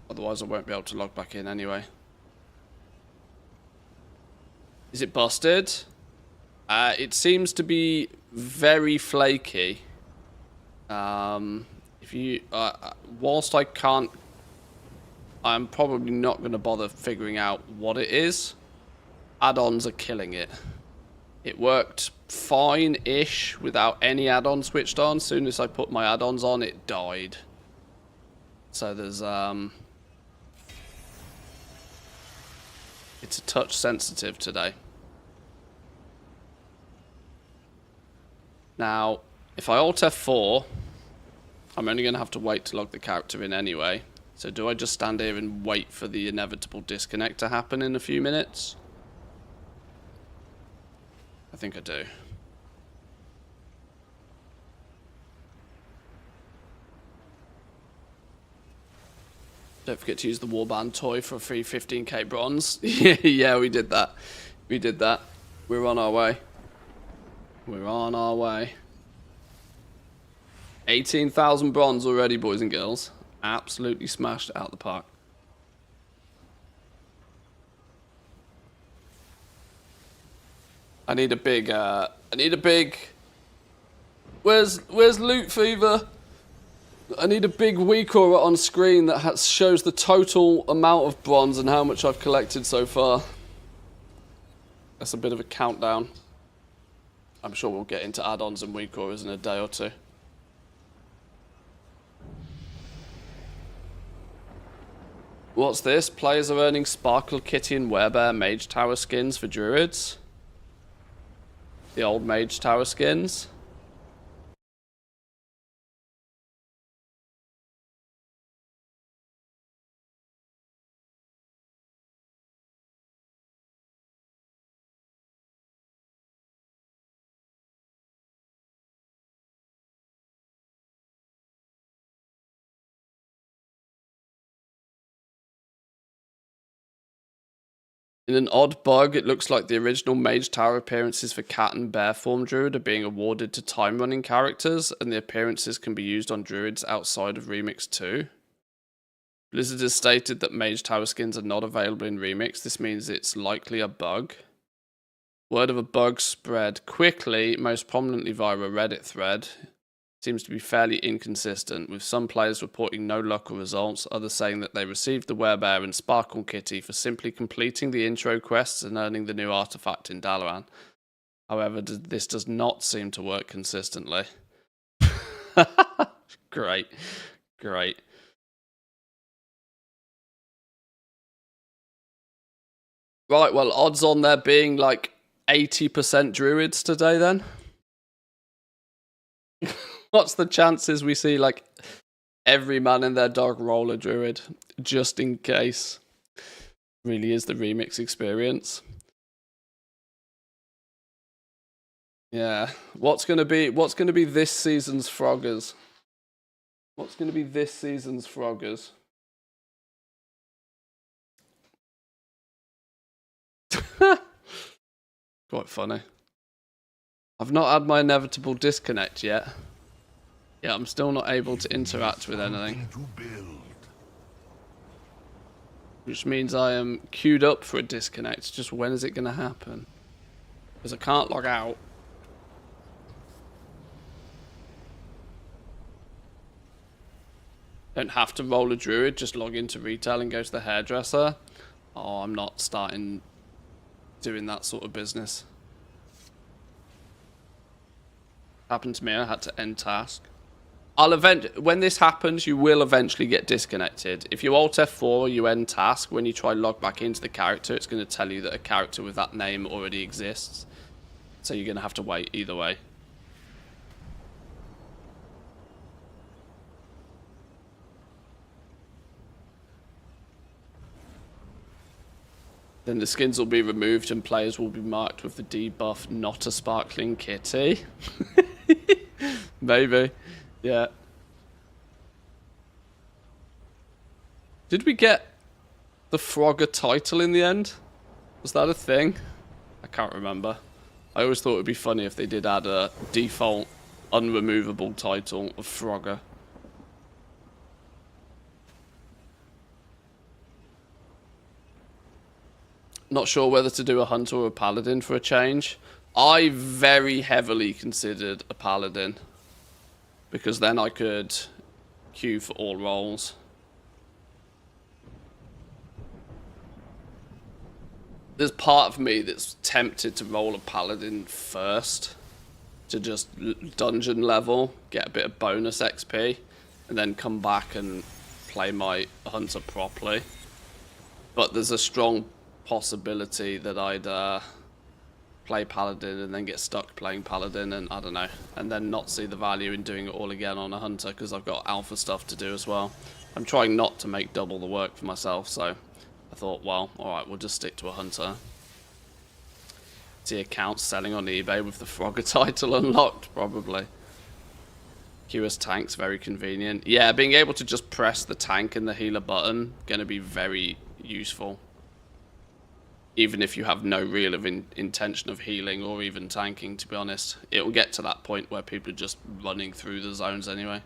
Otherwise I won't be able to log back in anyway. Is it busted? It seems to be very flaky. If you, whilst I can't, I'm probably not going to bother figuring out what it is. Add-ons are killing it. It worked fine-ish without any add-on switched on. As soon as I put my add-ons on, it died. So there's, it's a touch sensitive today. Now, if I Alt F4, I'm only going to have to wait to log the character in anyway. So do I just stand here and wait for the inevitable disconnect to happen in a few minutes? I think I do. Don't forget to use the warband toy for a free 15k bronze. Yeah, we did that. We did that. We're on our way. We're on our way. 18,000 bronze already, boys and girls. Absolutely smashed it out the park. I need a big, where's Loot Fever? I need a big week aura on screen that shows the total amount of bronze and how much I've collected so far. That's a bit of a countdown. I'm sure we'll get into add-ons and week auras in a day or two. What's this? Players are earning Sparkle Kitty and Werebear Mage Tower skins for druids. The old Mage Tower skins. In an odd bug, it looks like the original Mage Tower appearances for Cat and Bear form Druid are being awarded to time-running characters, and the appearances can be used on Druids outside of Remix 2. Blizzard has stated that Mage Tower skins are not available in Remix. This means it's likely a bug. Word of a bug spread quickly, most prominently via a Reddit thread. Seems to be fairly inconsistent, with some players reporting no luck or results, others saying that they received the Werebear and Sparkle Kitty for simply completing the intro quests and earning the new artifact in Dalaran. However, this does not seem to work consistently. Great. Great. Right, well, odds on there being like 80% druids today then? What's the chances we see like every man and their dog roll a druid just in case? Really is the remix experience. Yeah. What's gonna be this season's Froggers? What's gonna be this season's Froggers? Quite funny. I've not had my inevitable disconnect yet. Yeah, I'm still not able to interact with anything. Which means I am queued up for a disconnect. Just when is it going to happen? Because I can't log out. Don't have to roll a druid, just log into retail and go to the hairdresser. Oh, I'm not starting doing that sort of business. Happened to me, I had to end task. When this happens, you will eventually get disconnected. If you Alt F4, you end task. When you try log back into the character, it's going to tell you that a character with that name already exists. So you're going to have to wait either way. Then the skins will be removed and players will be marked with the debuff, not a sparkling kitty. Maybe. Yeah. Did we get the Frogger title in the end? Was that a thing? I can't remember. I always thought it would be funny if they did add a default unremovable title of Frogger. Not sure whether to do a hunter or a paladin for a change. I very heavily considered a paladin, because then I could queue for all roles. There's part of me that's tempted to roll a paladin first, to just dungeon level, get a bit of bonus XP, and then come back and play my hunter properly. But there's a strong possibility that I'd play paladin and then get stuck playing paladin, and I don't know, and then not see the value in doing it all again on a hunter, because I've got alpha stuff to do as well. I'm trying not to make double the work for myself, so I thought, well, alright, we'll just stick to a hunter. See accounts selling on eBay with the Frogger title unlocked, probably. QS tank's very convenient. Yeah, being able to just press the tank and the healer button, gonna be very useful. Even if you have no real intention of healing or even tanking, to be honest. It will get to that point where people are just running through the zones anyway.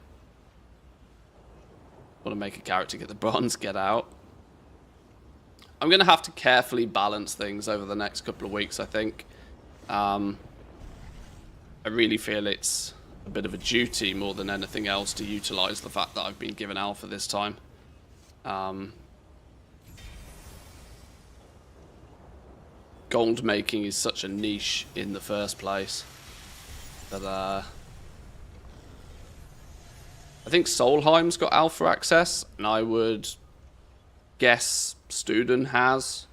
Want to make a character get the bronze, get out. I'm going to have to carefully balance things over the next couple of weeks, I think. I really feel it's a bit of a duty more than anything else to utilise the fact that I've been given alpha this time. Gold making is such a niche in the first place that I think Solheim's got alpha access, and I would guess Student has.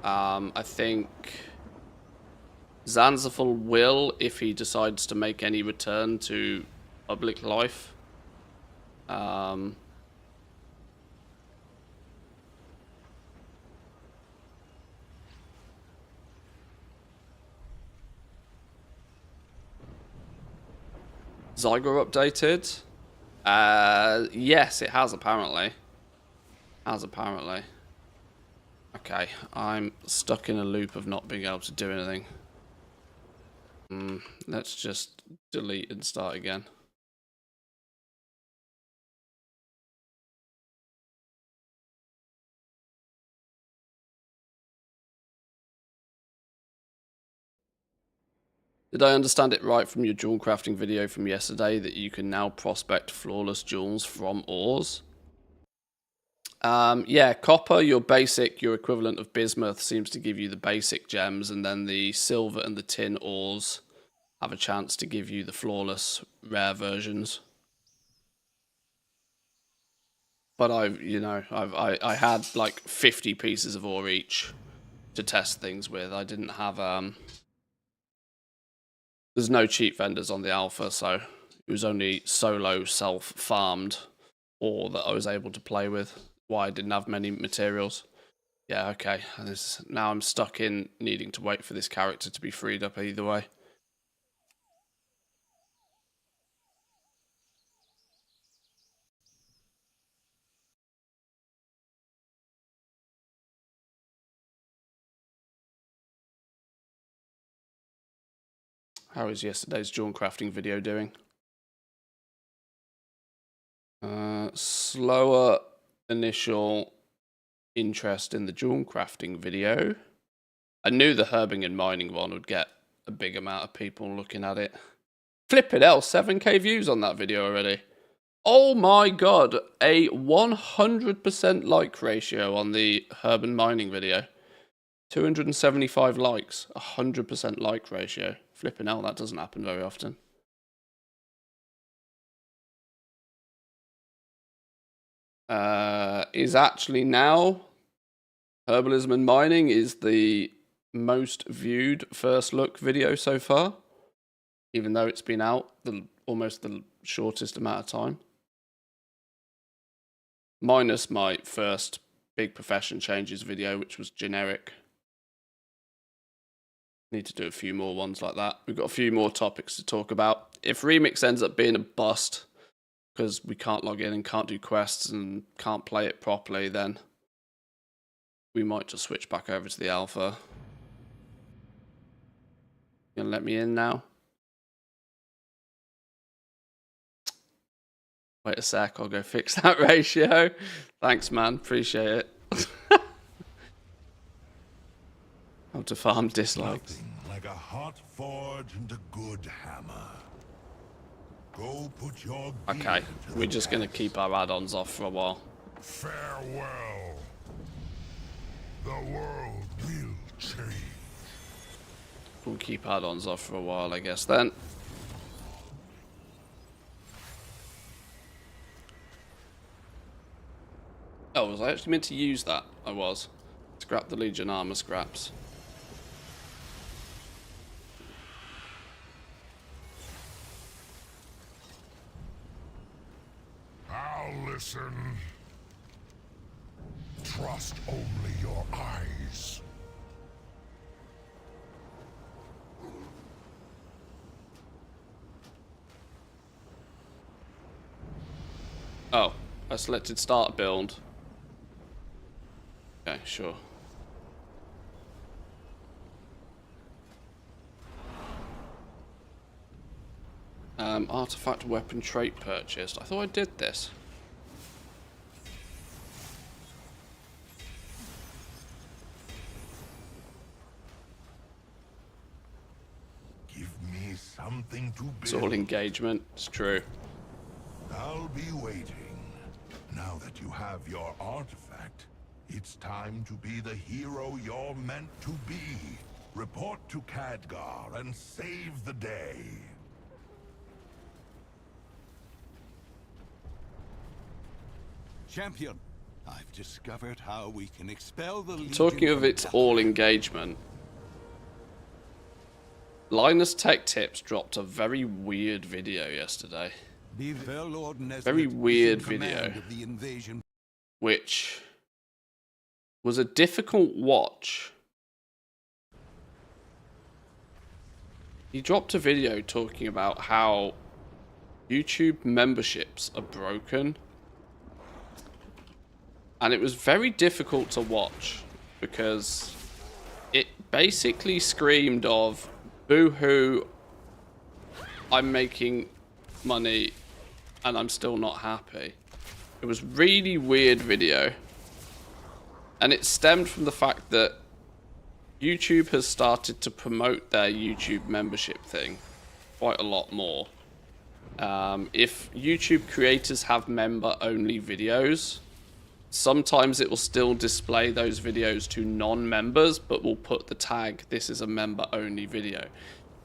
I think Zanzibar will if he decides to make any return to public life. Zyger updated? Yes, it has apparently. Okay, I'm stuck in a loop of not being able to do anything. Let's just delete and start again. Did I understand it right from your jewel crafting video from yesterday that you can now prospect flawless jewels from ores? Yeah, copper, your equivalent of bismuth seems to give you the basic gems, and then the silver and the tin ores have a chance to give you the flawless rare versions. But I had like 50 pieces of ore each to test things with. I didn't have there's no cheap vendors on the alpha, so it was only solo self-farmed ore that I was able to play with. Why I didn't have many materials. Yeah, okay. Now I'm stuck in needing to wait for this character to be freed up either way. How is yesterday's jewel crafting video doing? Slower initial interest in the jewel crafting video. I knew the herbing and mining one would get a big amount of people looking at it. Flippin' hell, 7k views on that video already. Oh my god, a 100% like ratio on the herb and mining video. 275 likes, 100% like ratio. Flippin' hell, that doesn't happen very often. Is actually now herbalism and mining is the most viewed first look video so far, even though it's been out almost the shortest amount of time, minus my first big profession changes video, which was generic. Need to do a few more ones like that. We've got a few more topics to talk about. If Remix ends up being a bust because we can't log in and can't do quests and can't play it properly, then we might just switch back over to the alpha. You gonna let me in now? Wait a sec, I'll go fix that ratio. Thanks, man. Appreciate it. How to farm dislikes. Nothing like a hot forge and a good hammer. Go put your gear Okay, to we're the just going to test. keep our add-ons off for a while. Farewell. The world will change. We'll keep add-ons off for a while, I guess, then. Oh, was I actually meant to use that? I was. Scrap the Legion armor scraps. I'll listen. Trust only your eyes. Oh, I selected start build. Okay, sure. Artifact weapon trait purchased. I thought I did this. Give me something to build. It's all engagement. It's true. I'll be waiting. Now that you have your artifact, it's time to be the hero you're meant to be. Report to Khadgar and save the day. Champion, I've discovered how we can expel the Legion Talking of from its all engagement, Linus Tech Tips dropped a very weird video yesterday. Lord Nesmith Very is in weird command video. of the invasion. Which was a difficult watch. He dropped a video talking about how YouTube memberships are broken. And it was very difficult to watch because it basically screamed of, boo-hoo, I'm making money and I'm still not happy. It was really weird video. And it stemmed from the fact that YouTube has started to promote their YouTube membership thing quite a lot more. If YouTube creators have member-only videos, sometimes it will still display those videos to non-members, but will put the tag, this is a member-only video.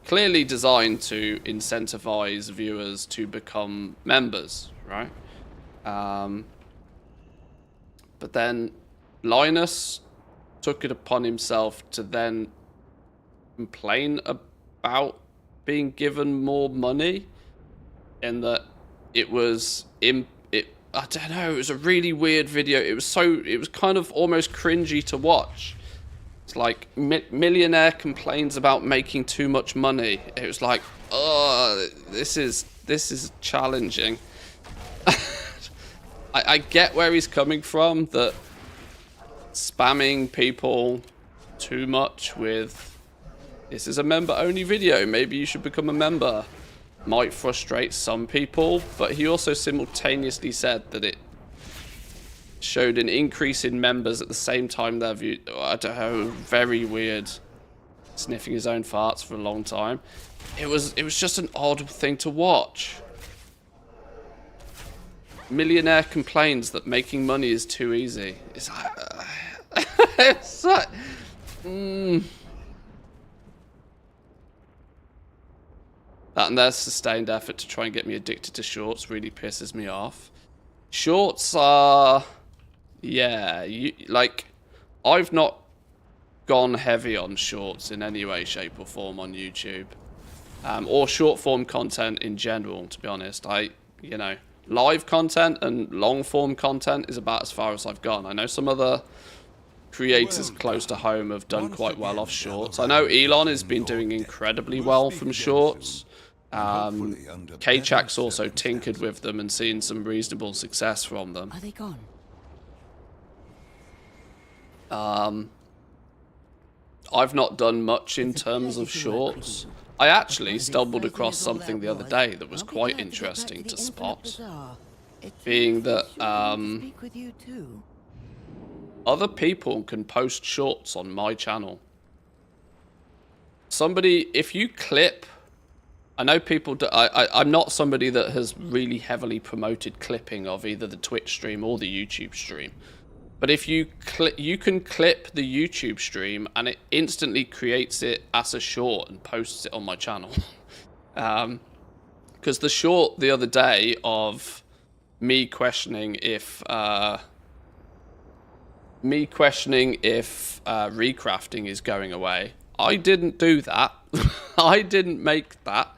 Clearly designed to incentivize viewers to become members, right? But then Linus took it upon himself to then complain about being given more money, and that it was I don't know, it was a really weird video. It was kind of almost cringy to watch. It's like millionaire complains about making too much money. It was like, oh, this is challenging. I get where he's coming from, that spamming people too much with, this is a member-only video, maybe you should become a member, might frustrate some people, but he also simultaneously said that it showed an increase in members at the same time their view. I don't know, very weird. Sniffing his own farts for a long time. It was just an odd thing to watch. Millionaire complains that making money is too easy. It's like, it's like, That and their sustained effort to try and get me addicted to shorts really pisses me off. Shorts are, yeah, like, I've not gone heavy on shorts in any way, shape or form on YouTube. Or short form content in general, to be honest. live content and long form content is about as far as I've gone. I know some other creators close to home have done quite well off shorts. I know Elon has been doing incredibly well from shorts. K-Chak's also tinkered with them and seen some reasonable success from them. Are they gone? I've not done much in terms of shorts. I actually stumbled across something the other day that was quite interesting to spot, being that other people can post shorts on my channel. Somebody, if you clip, I know people do, I'm not somebody that has really heavily promoted clipping of either the Twitch stream or the YouTube stream. But if you you can clip the YouTube stream and it instantly creates it as a short and posts it on my channel. Because the short the other day of me questioning if recrafting is going away, I didn't do that. I didn't make that.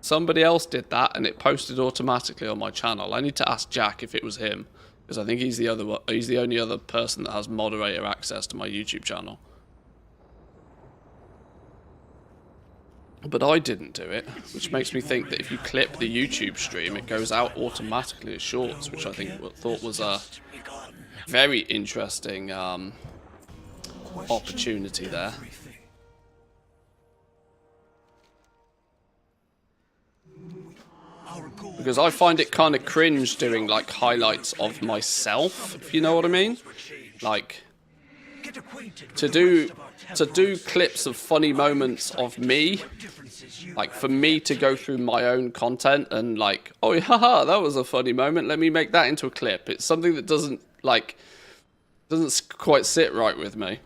Somebody else did that and it posted automatically on my channel. I need to ask Jack if it was him, because I think he's the only other person that has moderator access to my YouTube channel. But I didn't do it, which makes me think that if you clip the YouTube stream, it goes out automatically as shorts, which I thought was a very interesting opportunity there. Because I find it kind of cringe doing like highlights of myself, if you know what I mean. Like to do clips of funny moments of me, like for me to go through my own content and like, oh haha, that was a funny moment, let me make that into a clip. It's something that doesn't quite sit right with me.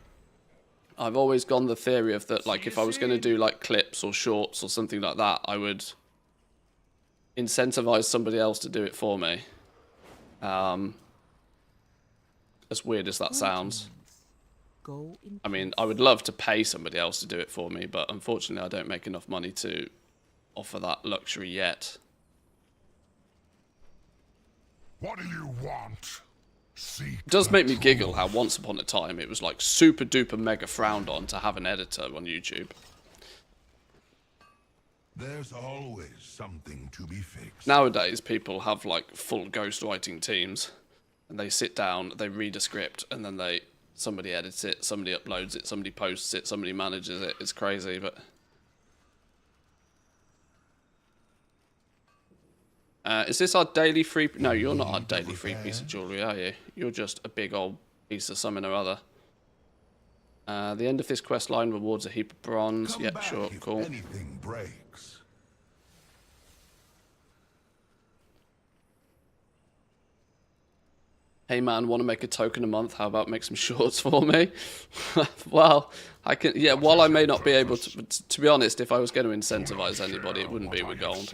I've always gone the theory of that, like if I was going to do like clips or shorts or something like that, I would incentivize somebody else to do it for me. As weird as that sounds. I mean, I would love to pay somebody else to do it for me, but unfortunately I don't make enough money to offer that luxury yet. What do you want? It does make me giggle how once upon a time it was like super duper mega frowned on to have an editor on YouTube. There's always something to be fixed. Nowadays people have like full ghostwriting teams and they sit down, they read a script and then somebody edits it, somebody uploads it, somebody posts it, somebody manages it. It's crazy, but is this our daily free? No, you're not our daily free piece of jewelry, are you? You're just a big old piece of something or other. The end of this quest line rewards a heap of bronze. Yep, sure, cool. Anything breaks. Hey man, want to make a token a month? How about make some shorts for me? Well, I can. Yeah, while I may not be able to be honest, if I was going to incentivize anybody, it wouldn't be with gold.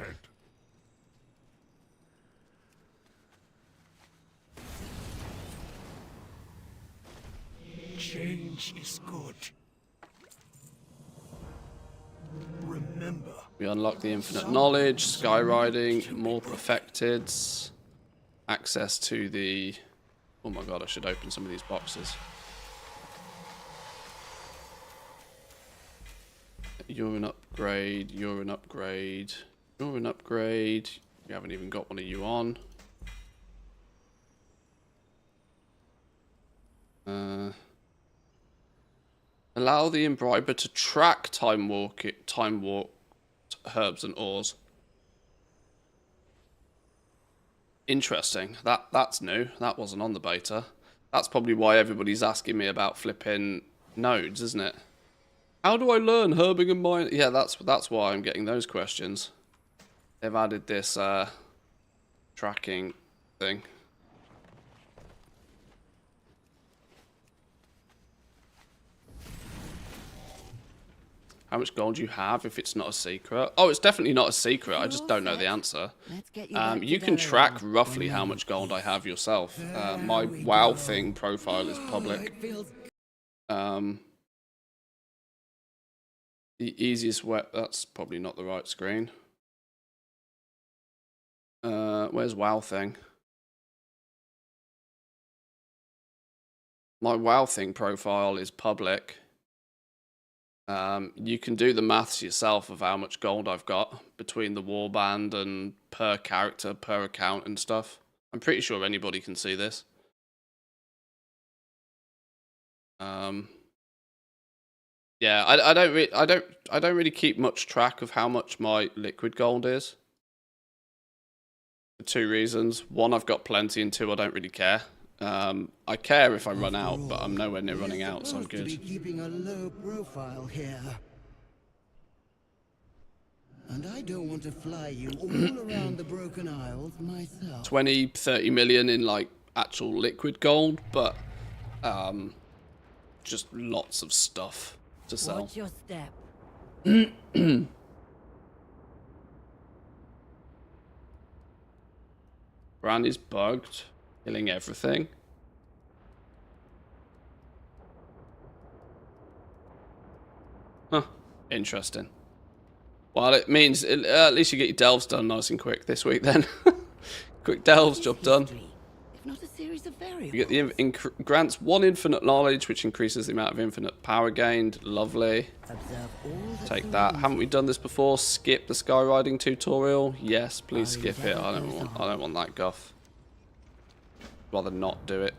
Change is good. Remember. We unlock the infinite knowledge, skywriting, more perfected, access to the... Oh my god, I should open some of these boxes. You're an upgrade, you're an upgrade, you're an upgrade. You haven't even got one of you on. Allow the imbriber to track time walked herbs and ores. Interesting. That's new. That wasn't on the beta. That's probably why everybody's asking me about flipping nodes, isn't it? How do I learn herbing and mining? Yeah, that's why I'm getting those questions. They've added this tracking thing. How much gold do you have if it's not a secret? Oh, it's definitely not a secret. I just don't know the answer. You can track roughly how much gold I have yourself. My WoW thing profile is public. The easiest way... That's probably not the right screen. Where's WoW thing? My WoW thing profile is public. You can do the maths yourself of how much gold I've got between the warband and per character, per account and stuff. I'm pretty sure anybody can see this. Yeah, I don't really keep much track of how much my liquid gold is. For two reasons. One, I've got plenty, and two, I don't really care. I care if I run out, but I'm nowhere near running out, so I'm good. To be keeping a low profile here. And I don't want to fly you all around the Broken Isles myself. 20, 30 million in like actual liquid gold, but just lots of stuff to sell. Watch your step. Brandy's bugged, killing everything. Huh, interesting. Well, it means at least you get your delves done nice and quick this week then. Quick delves, job done. If not a series of variables. You get the grants 1 infinite knowledge, which increases the amount of infinite power gained. Lovely. Take that. Haven't we done this before? Skip the skywriting tutorial. Yes, please skip it. I don't want that guff. Rather not do it.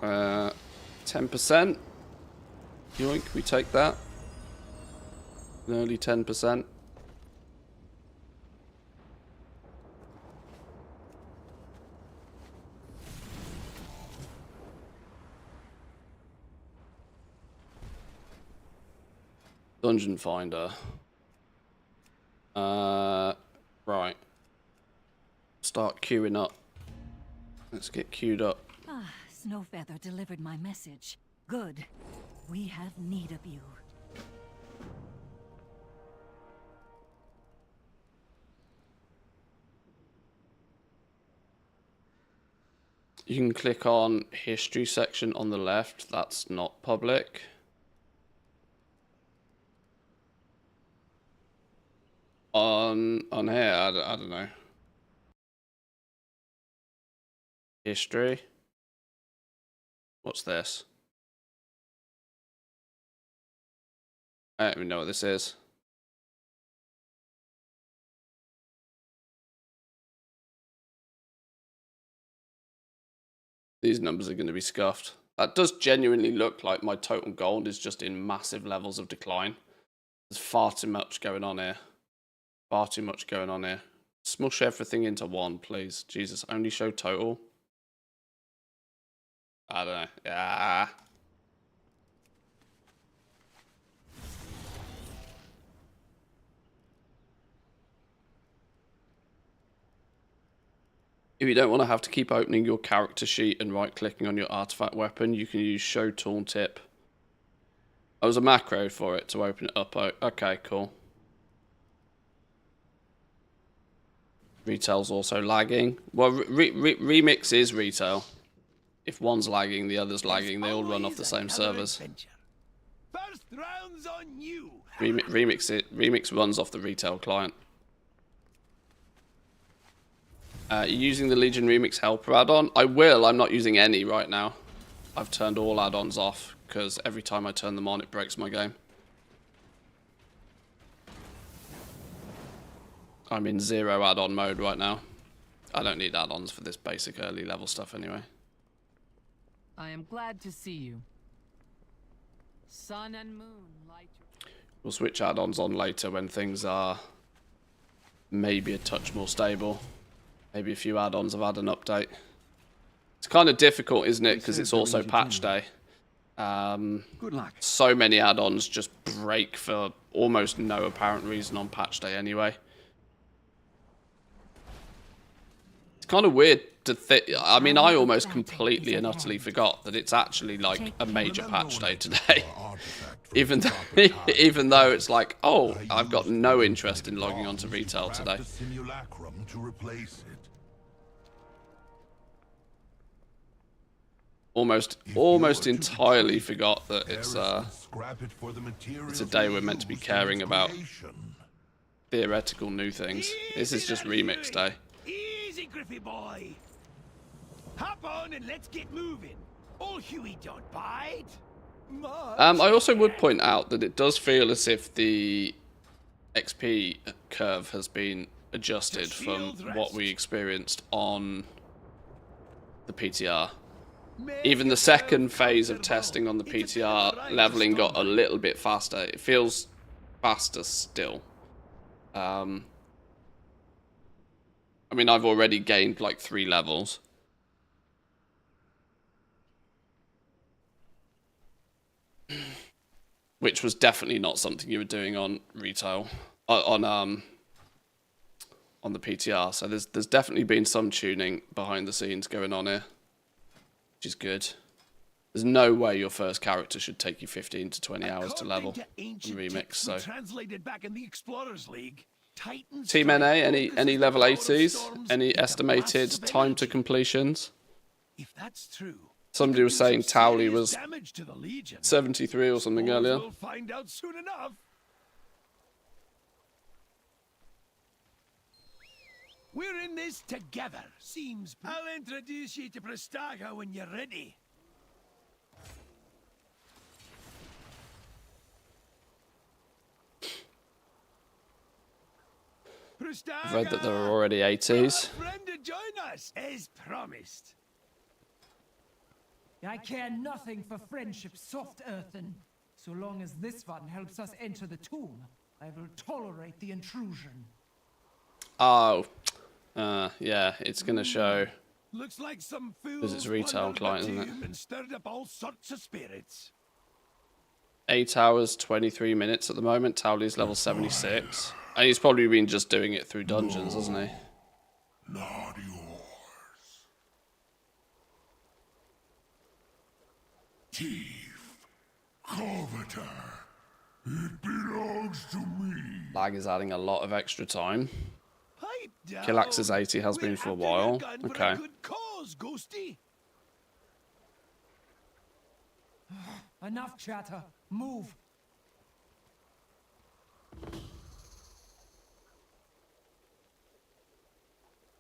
10%. Yoink, we take that. An early 10%. Dungeon Finder. Right. Start queuing up. Let's get queued up. Ah, Snowfeather delivered my message. Good. We have need of you. You can click on history section on the left. That's not public. On here, I don't know. History. What's this? I don't even know what this is. These numbers are going to be scuffed. That does genuinely look like my total gold is just in massive levels of decline. There's far too much going on here. Far too much going on here. Smush everything into one, please. Jesus, only show total. I don't know. Yeah. If you don't want to have to keep opening your character sheet and right-clicking on your artifact weapon, you can use show tooltip. Oh, there's a macro for it to open it up. Oh, okay, cool. Retail's also lagging. Well, Remix is retail. If one's lagging, the other's lagging. They all run off the same servers. First round's on you. Remix runs off the retail client. You're using the Legion Remix Helper add-on? I will. I'm not using any right now. I've turned all add-ons off because every time I turn them on, it breaks my game. I'm in 0 add-on mode right now. I don't need add-ons for this basic early level stuff anyway. I am glad to see you. Sun and moon light your... We'll switch add-ons on later when things are maybe a touch more stable. Maybe a few add-ons have had an update. It's kind of difficult, isn't it? Because it's also patch day. Good luck. So many add-ons just break for almost no apparent reason on patch day anyway. It's kind of weird to think. I mean, I almost completely and utterly forgot that it's actually like a major patch day today. even though it's like, oh, I've got no interest in logging onto retail today. Almost entirely forgot that it's a day we're meant to be caring about. theoretical new things. This is just remix day. Easy, Griffy boy. Hop on and let's get moving. Old Huey don't bite. I also would point out that it does feel as if the XP curve has been adjusted from what we experienced on the PTR. Even the second phase of testing on the PTR, leveling got a little bit faster. It feels faster still. I mean, I've already gained like 3 levels. Which was definitely not something you were doing on retail, on the PTR. So there's definitely been some tuning behind the scenes going on here, which is good. There's no way your first character should take you 15 to 20 hours to level in Remix. So translated back in the Explorers League, Titans Team NA, any level 80s, any estimated time to completions? If that's true, Somebody was saying Towley was damage to the Legion. 73 or something earlier. We'll find out soon enough. We're in this together, seems. I'll introduce you to Prestaga when you're ready. I've read that there are already 80s. Friend to join us, as promised. I care nothing for friendship soft earthen. So long as this one helps us enter the tomb, I will tolerate the intrusion. Oh, yeah, it's gonna show. Looks like some fools Because it's retail client, isn't it? and stirred up all sorts of spirits. 8 hours, 23 minutes at the moment. Towley's level 76. And he's probably been just doing it through dungeons, hasn't he? Not yours. Thief, coveter, it belongs to me. Lag is adding a lot of extra time. Pipe down. Killax's 80 has been for a while. Okay. Good cause, Ghosty. Enough chatter. Move.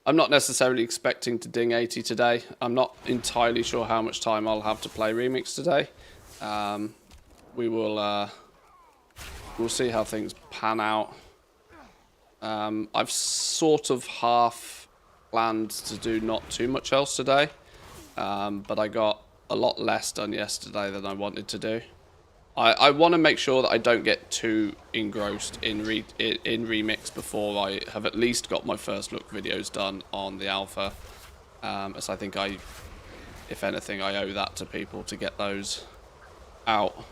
I'm not necessarily expecting to ding 80 today. I'm not entirely sure how much time I'll have to play Remix today. We'll see how things pan out. I've sort of half planned to do not too much else today, but I got a lot less done yesterday than I wanted to do. I want to make sure that I don't get too engrossed in Remix before I have at least got my first look videos done on the alpha, as I think if anything, I owe that to people to get those out.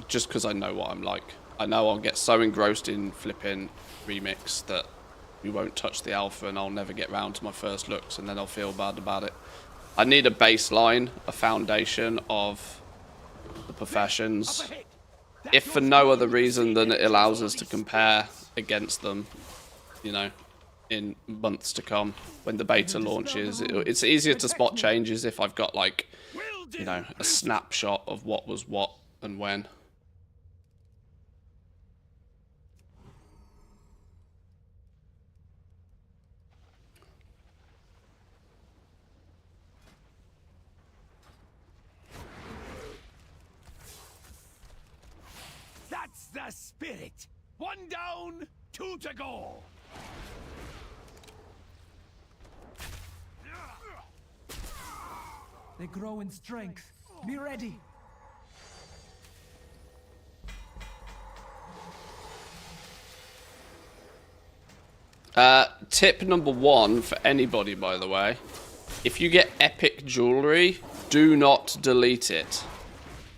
Just because I know what I'm like. I know I'll get so engrossed in flipping Remix that we won't touch the alpha and I'll never get round to my first looks, and then I'll feel bad about it. I need a baseline, a foundation of the professions, if for no other reason than it allows us to compare against them, you know, in months to come when the beta launches. It's easier to spot changes if I've got, like, you know, a snapshot of what was what and when. That's the spirit. 1 down, 2 to go. They grow in strength. Be ready. Tip number 1 for anybody, by the way. If you get epic jewelry, do not delete it.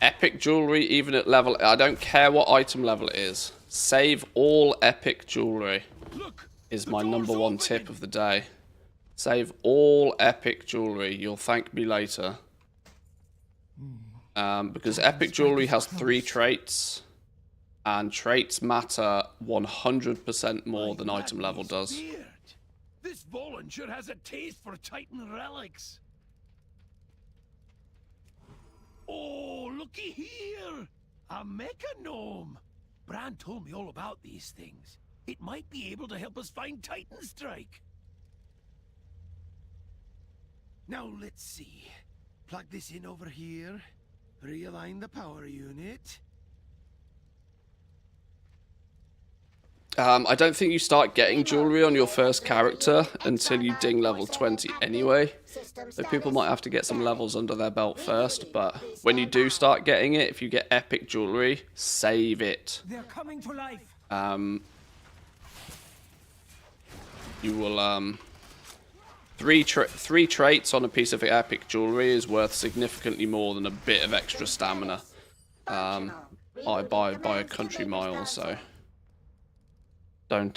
Epic jewelry, even at level... I don't care what item level it is. Save all epic jewelry is my number 1 tip of the day. Save all epic jewelry. You'll thank me later. Because epic jewelry has 3 traits. And traits matter 100% more than item level does. This Volan sure has a taste for Titan relics. Oh, looky here! A mecha gnome! Bran told me all about these things. It might be able to help us find Titan Strike. Now let's see. Plug this in over here. Realign the power unit. I don't think you start getting jewelry on your first character until you ding level 20 anyway. So people might have to get some levels under their belt first, but when you do start getting it, if you get epic jewelry, save it. They're coming to life. You will, three traits on a piece of epic jewelry is worth significantly more than a bit of extra stamina. By a country mile, so don't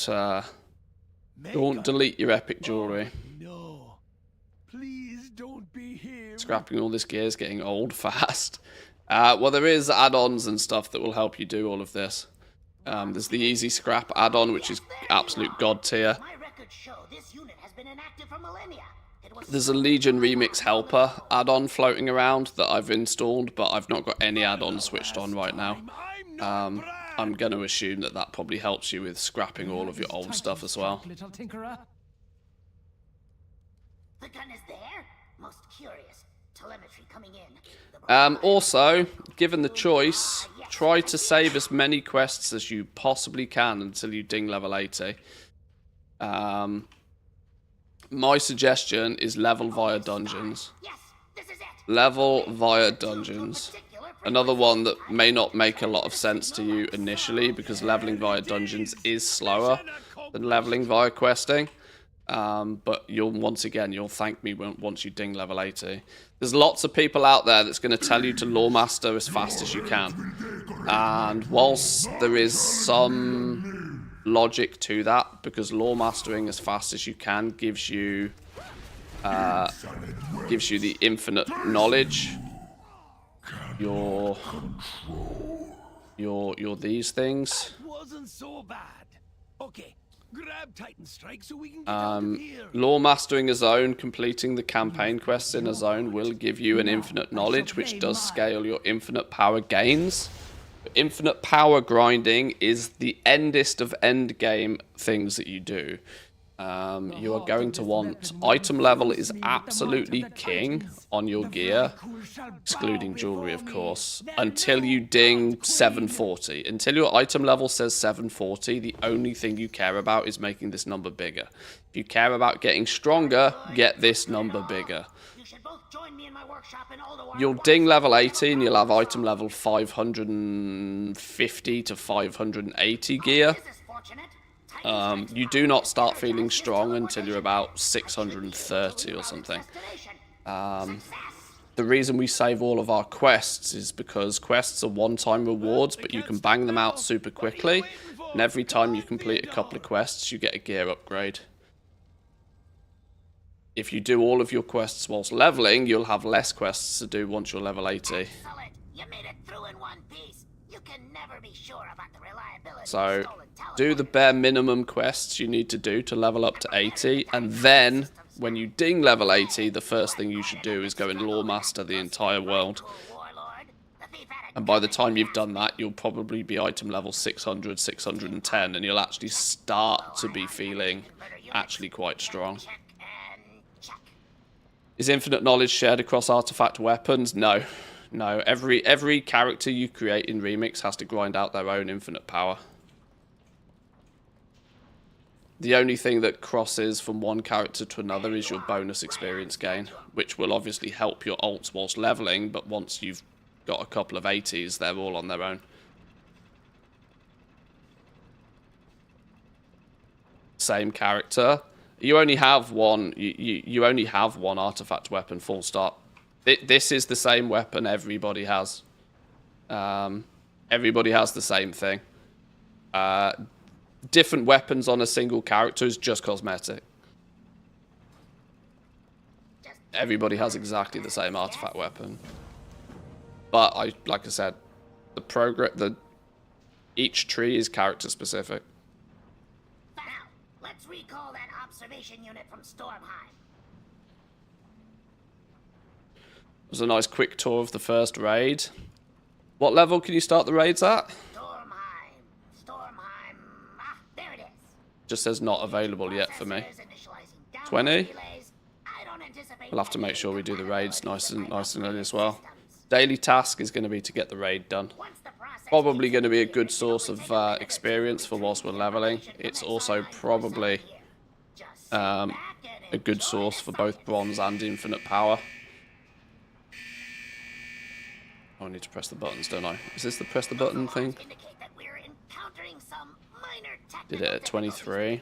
delete your epic jewelry. No. Please don't be here. Scrapping all this gear is getting old fast. Well, there is add-ons and stuff that will help you do all of this. There's the easy scrap add-on, which is absolute god tier. My records show this unit has been inactive for millennia. There's a Legion Remix Helper add-on floating around that I've installed, but I've not got any add-ons switched on right now. I'm going to assume that that probably helps you with scrapping all of your old stuff as well. Little tinkerer. The gun is there? Most curious. Telemetry coming in. Also, given the choice, try to save as many quests as you possibly can until you ding level 80. My suggestion is level via dungeons. Yes, this is it. Level via dungeons. Another one that may not make a lot of sense to you initially, because leveling via dungeons is slower than leveling via questing. But you'll thank me once you ding level 80. There's lots of people out there that's going to tell you to lore master as fast as you can. And whilst there is some logic to that, because lore mastering as fast as you can gives you the infinite knowledge. You're these things. Wasn't so bad. Okay, grab Titan Strike so we can get out of here. Lore mastering a zone, completing the campaign quests in a zone will give you an infinite knowledge, which does scale your infinite power gains. But infinite power grinding is the endest of end game things that you do. You are going to want item level is absolutely king on your gear, excluding jewelry, of course, until you ding 740. Until your item level says 740, the only thing you care about is making this number bigger. If you care about getting stronger, get this number bigger. You'll ding level 80 and you'll have item level 550 to 580 gear. You do not start feeling strong until you're about 630 or something. The reason we save all of our quests is because quests are one-time rewards, but you can bang them out super quickly, and every time you complete a couple of quests, you get a gear upgrade. If you do all of your quests whilst leveling, you'll have less quests to do once you're level 80. Excellent. You made it through in one piece. You can never be sure about the reliability So, of stolen do the bare minimum quests you need to do to level up to 80, and then, when you ding level 80, the first thing you should do is go and lore master the entire world. And by the time you've done that, you'll probably be item level 600, 610, and you'll actually start to be feeling actually quite strong. Is infinite knowledge shared across artifact weapons? No. No, every character you create in Remix has to grind out their own infinite power. The only thing that crosses from one character to another is your bonus experience gain, which will obviously help your ults whilst leveling, but once you've got a couple of 80s, they're all on their own. Same character. You only have one. You only have one artifact weapon. Full stop. This is the same weapon everybody has. Everybody has the same thing. Different weapons on a single character is just cosmetic. Everybody has exactly the same artifact weapon. But like I said, each tree is character specific. Now, let's recall that observation unit from Stormheim. It was a nice quick tour of the first raid. What level can you start the raids at? Stormheim. Just says not available yet for me. 20. We'll have to make sure we do the raids nice and early as well. Daily task is going to be to get the raid done. Probably going to be a good source of experience for whilst we're leveling. It's also probably a good source for both bronze and infinite power. Oh, I need to press the buttons, don't I? Is this the press the button thing? Did it at 23.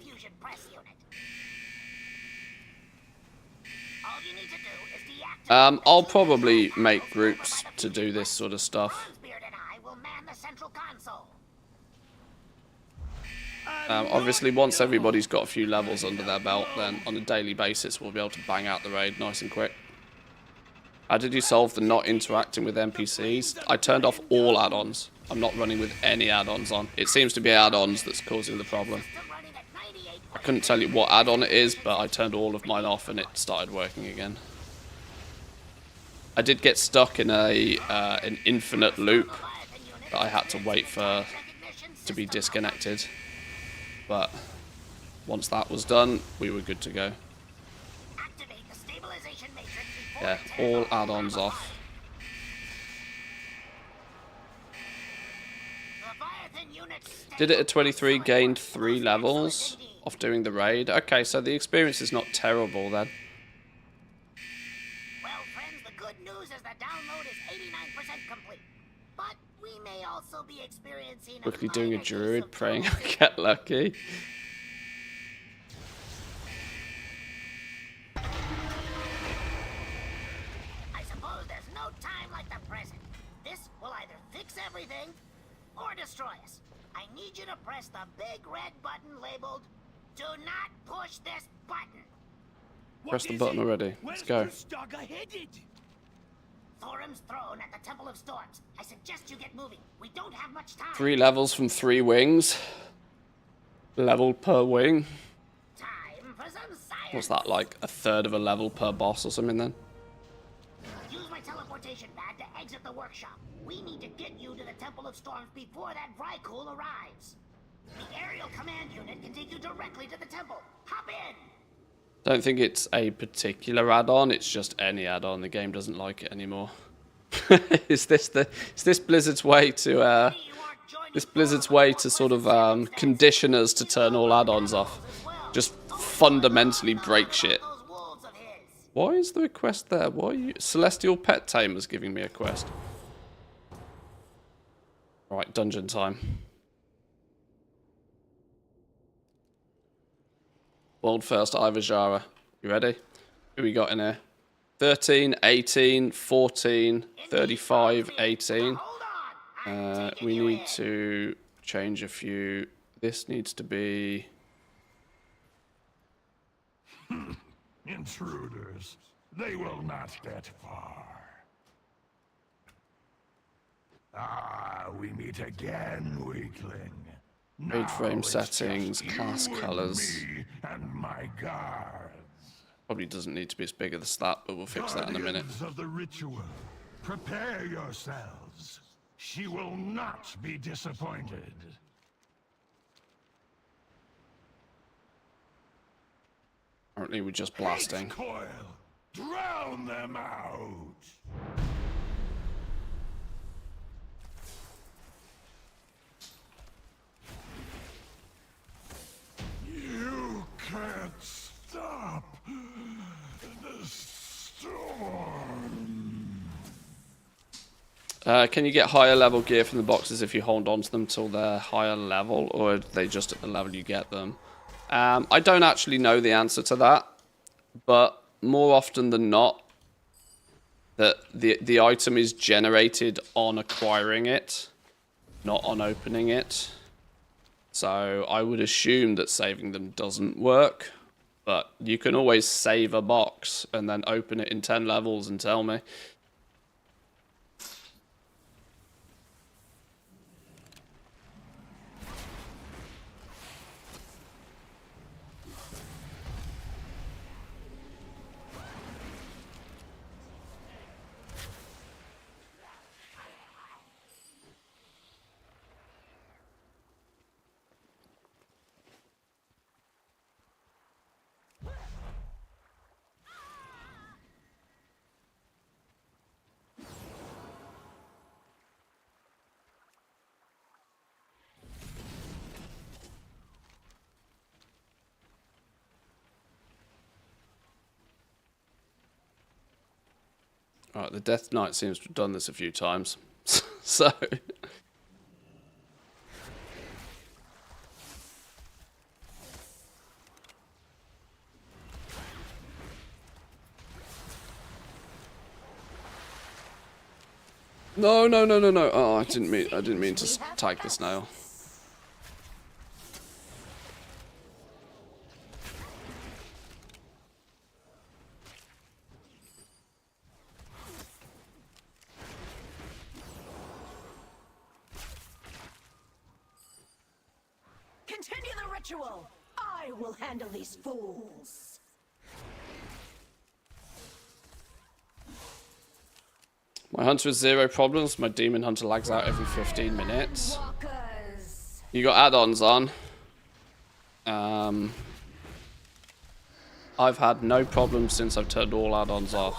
I'll probably make groups to do this sort of stuff. Obviously, once everybody's got a few levels under their belt, then on a daily basis, we'll be able to bang out the raid nice and quick. How did you solve the not interacting with NPCs? I turned off all add-ons. I'm not running with any add-ons on. It seems to be add-ons that's causing the problem. I couldn't tell you what add-on it is, but I turned all of mine off and it started working again. I did get stuck in an infinite loop that I had to wait for to be disconnected. But once that was done, we were good to go. Yeah, all add-ons off. Did it at 23, gained 3 levels off doing the raid. Okay, so the experience is not terrible then. Well, friends, the good news is the download is 89% complete. But we may also be experiencing Quickly doing a druid, praying I get lucky. I suppose there's no time like the present. This will either fix everything or destroy us. I need you to press the big red button labeled "Do not push this button." Press the button already. Let's go. Thorum's throne at the Temple of Storms. I suggest you get moving. We don't have much time. 3 levels from 3 wings. Level per wing. Time for some science. What's that, like a third of a level per boss or something then? Use my teleportation pad to exit the workshop. We need to get you to the Temple of Storms before that Vrykul arrives. The aerial command unit can take you directly to the temple. Hop in! Don't think it's a particular add-on, it's just any add-on. The game doesn't like it anymore. Is this Blizzard's way to sort of condition us to turn all add-ons off? Just fundamentally break shit. Why is the request there? Why are you... Celestial Pet Tamer's giving me a quest. Right, dungeon time. World first Ivajara. You ready? Who we got in here? 13, 18, 14, 35, 18. We need to change a few. This needs to be... Intruders. They will not get far. Ah, we meet again, weakling. Raid frame settings, class colors. And my guards. Probably doesn't need to be as big as that, but we'll fix that in a minute. Guardians of the ritual, prepare yourselves. She will not be disappointed. Apparently we're just blasting. Hate coil, drown them out. You can't stop the storm. Can you get higher level gear from the boxes if you hold on to them till they're higher level, or are they just at the level you get them? I don't actually know the answer to that, but more often than not, that the item is generated on acquiring it, not on opening it. So I would assume that saving them doesn't work, but you can always save a box and then open it in 10 levels and tell me. Right, the Death Knight seems to have done this a few times. So... No, no, no, no, no. Oh, I didn't mean to tag the snail. Continue the ritual. I will handle these fools. My hunter has 0 problems. My demon hunter lags out every 15 minutes. You got add-ons on. I've had no problems since I've turned all add-ons off.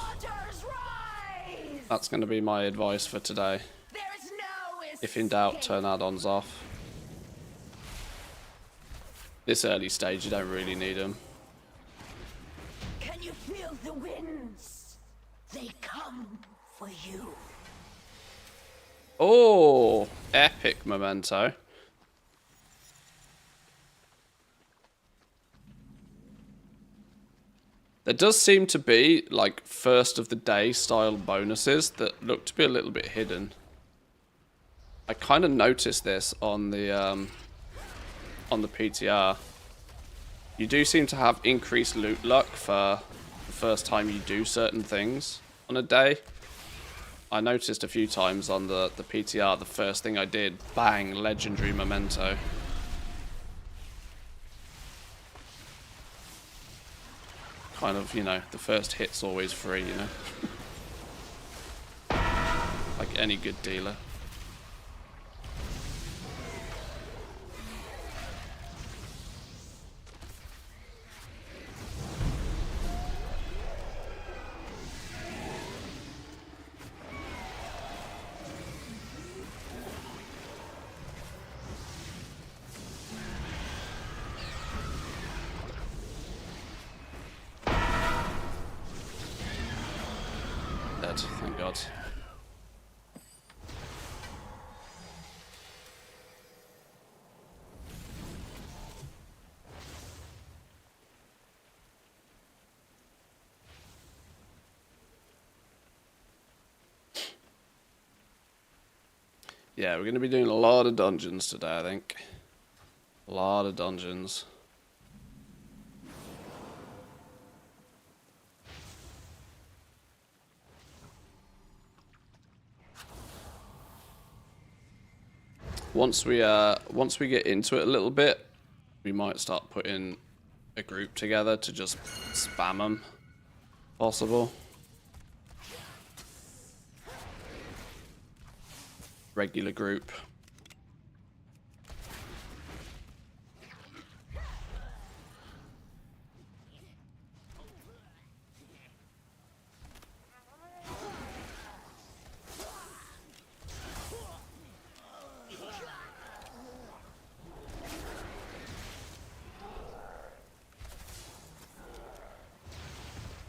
That's going to be my advice for today. If in doubt, turn add-ons off. This early stage, you don't really need them. Can you feel the winds? They come for you. Oh, epic memento. There does seem to be, like, first of the day style bonuses that look to be a little bit hidden. I kind of noticed this on the PTR. You do seem to have increased loot luck for the first time you do certain things on a day. I noticed a few times on the PTR, the first thing I did, bang, legendary memento. Kind of, you know, the first hit's always free, you know. Like any good dealer. Dead, thank God. Yeah, we're going to be doing a lot of dungeons today, I think. A lot of dungeons. Once we get into it a little bit, we might start putting a group together to just spam them, possible. Regular group.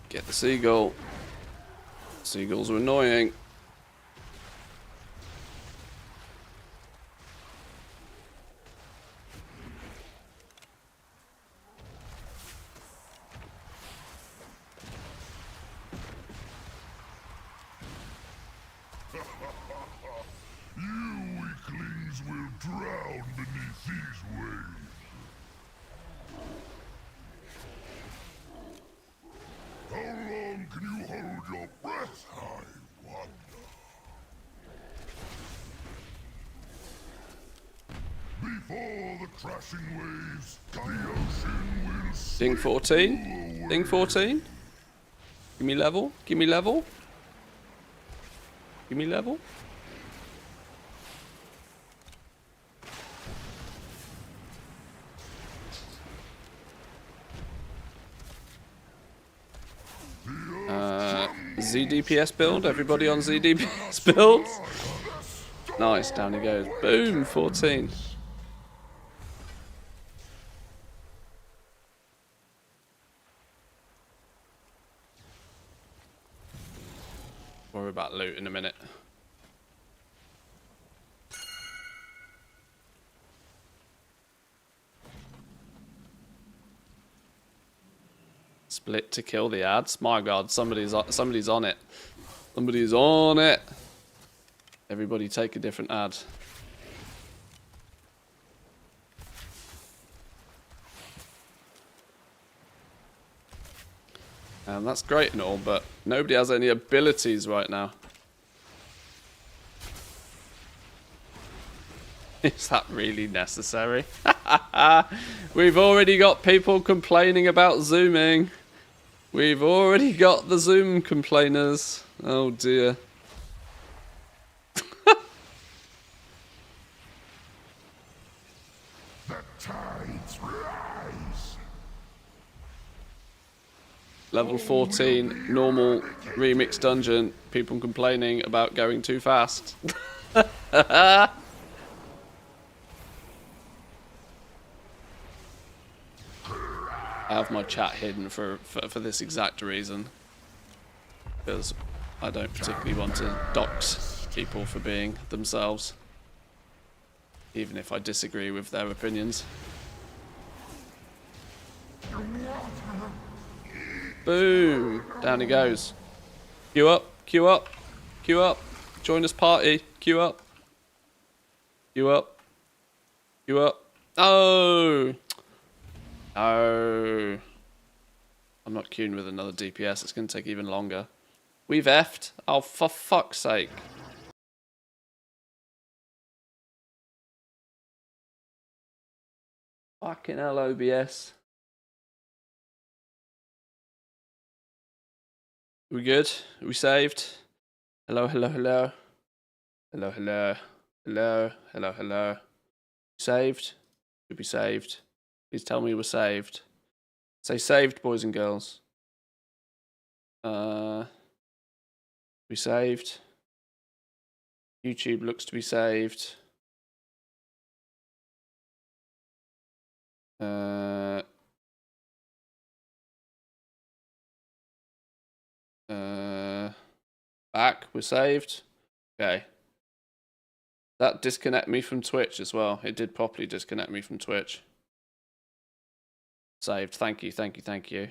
Get the seagull. Seagulls are annoying. You weaklings will drown beneath these waves. How long can you hold your breath? I wonder. Before the crashing waves, the ocean will Ding 14. Ding 14. Give me level. Give me level. Give me level. ZDPS build. Everybody on ZDPS builds. Nice. Down he goes. Boom. 14. We're loot in a minute. Split to kill the ads. My God, somebody's on it. Somebody's on it. Everybody take a different ad. And that's great and all, but nobody has any abilities right now. Is that really necessary? We've already got people complaining about zooming. We've already got the zoom complainers. Oh dear. The tides rise. Level 14, normal remix dungeon. People complaining about going too fast. I have my chat hidden for this exact reason. Because I don't particularly want to dox people for being themselves. Even if I disagree with their opinions. Boom! Down he goes. Queue up, queue up, queue up. Join us party, queue up. Queue up. Queue up. Oh! Oh. I'm not queuing with another DPS, it's going to take even longer. We've effed? Oh, for fuck's sake. Fucking hell, OBS. We good? Are we saved? Hello, hello, hello. Hello, hello. Hello, hello, hello. Saved? Should be saved. Please tell me we're saved. Say saved, boys and girls. We saved. YouTube looks to be saved. Back, we're saved. Okay. That disconnect me from Twitch as well. It did properly disconnect me from Twitch. Saved. Thank you, thank you, thank you.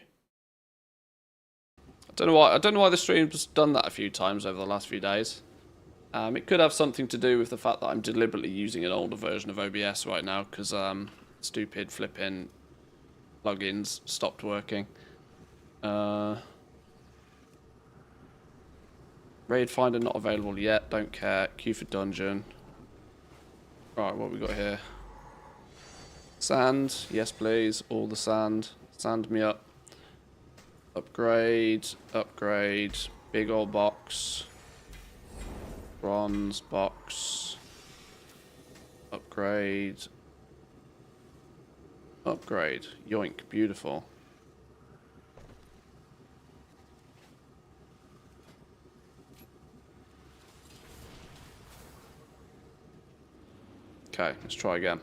I don't know why the stream's done that a few times over the last few days. It could have something to do with the fact that I'm deliberately using an older version of OBS right now because stupid flipping plugins stopped working. Raid finder not available yet. Don't care. Queue for dungeon. Right, what we got here? Sand. Yes, please. All the sand. Sand me up. Upgrade. Upgrade. Big old box. Bronze box. Upgrade. Upgrade. Yoink. Beautiful. Okay, let's try again.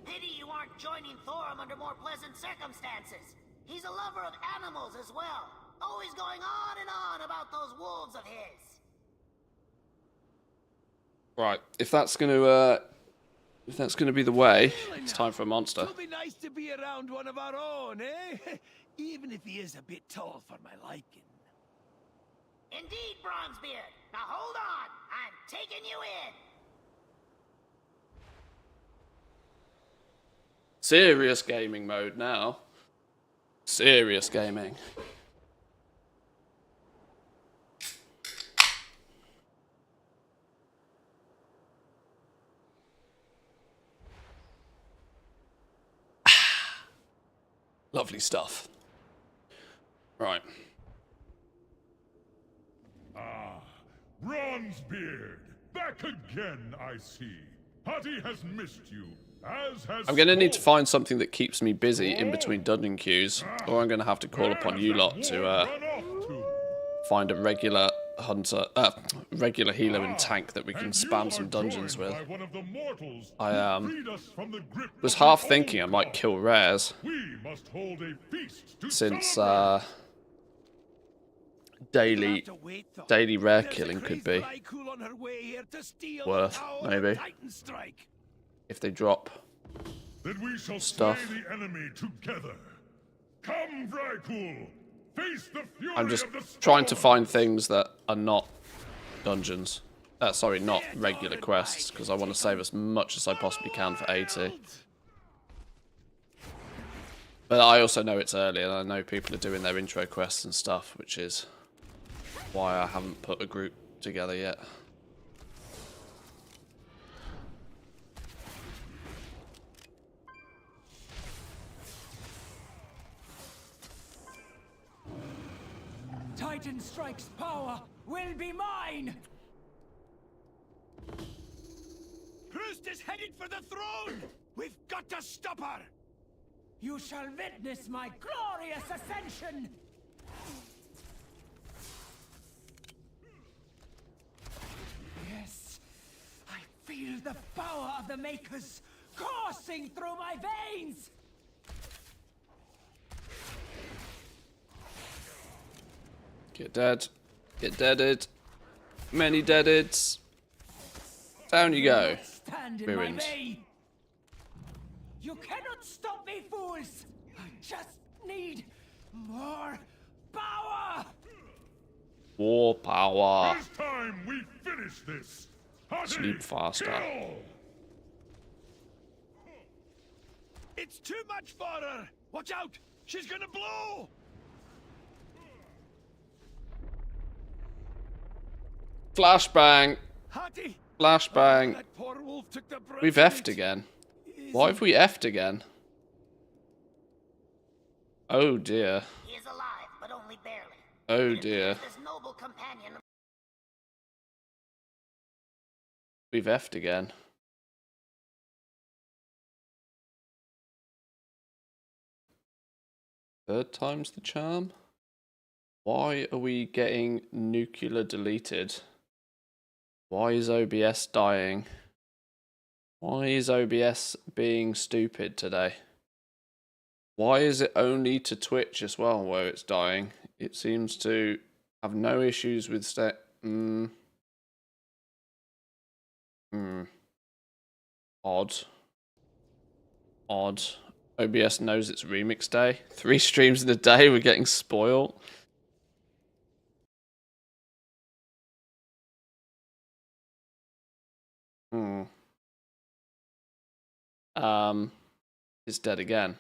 Pity you aren't joining Thorum under more pleasant circumstances. He's a lover of animals as well. Always going on and on about those wolves of his. Right, if that's gonna be the way, it's time for a monster. It'll be nice to be around one of our own, eh? Even if he is a bit tall for my liking. Indeed, Bronzebeard. Now hold on. I'm taking you in. Serious gaming mode now. Serious gaming. Lovely stuff. Right. Ah, Bronzebeard, back again, I see. Huddy has missed you, as has I'm going to need to find something that keeps me busy in between dungeon queues, or I'm going to have to call upon you lot to find a regular hunter, regular healer and tank that we can spam some dungeons with. I was half thinking I might kill rares, since daily rare killing could be worth, maybe, if they drop Then we shall stuff. slay the enemy together. Come, Vrykul! Face the fury I'm just of the trying to storm! find things that are not dungeons. Sorry, not regular quests, because I want to save as much as I possibly can for 80. But I also know it's early, and I know people are doing their intro quests and stuff, which is why I haven't put a group together yet. Titan Strike's power will be mine! Roost is headed for the throne! We've got to stop her! You shall witness my glorious ascension! Yes, I feel the power of the Makers coursing through my veins! Get dead. Get deaded. Many deadeds. Down you go. Stand in my Ruined. way. You cannot stop me, fools! I just need more power! War power. It's time we finish this! Hadi, Sleep faster. kill! It's too much for her! Watch out! She's gonna blow! Flashbang. Hattie! Flashbang. That poor wolf took the brunt We've of effed it. again. Why have we effed again? Oh dear. He is alive, but only barely. Oh It dear. appears this noble companion We've effed again. Third time's the charm? Why are we getting nuclear deleted? Why is OBS dying? Why is OBS being stupid today? Why is it only to Twitch as well where it's dying? It seems to have no issues with Odd. Odd. OBS knows it's remix day. 3 streams in a day, we're getting spoiled. It's dead again.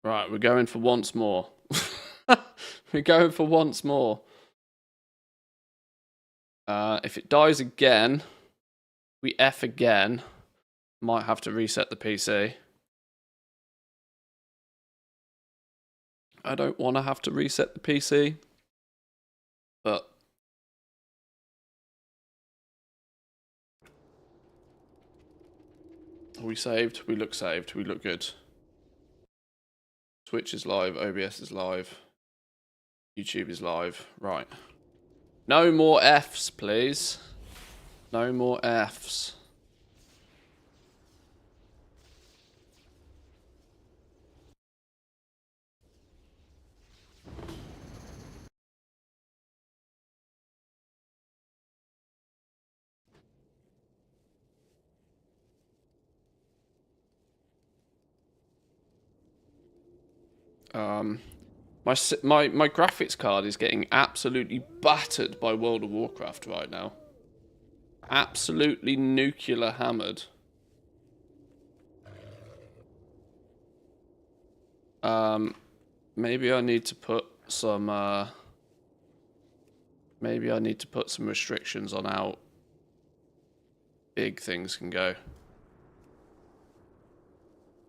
Right, we're going for once more. We're going for once more. If it dies again, we F again. Might have to reset the PC. I don't want to have to reset the PC. But are we saved? We look saved. We look good. Twitch is live. OBS is live. YouTube is live. Right. No more Fs, please. No more Fs. My graphics card is getting absolutely battered by World of Warcraft right now. Absolutely nuclear hammered. Maybe I need to put some restrictions on how big things can go.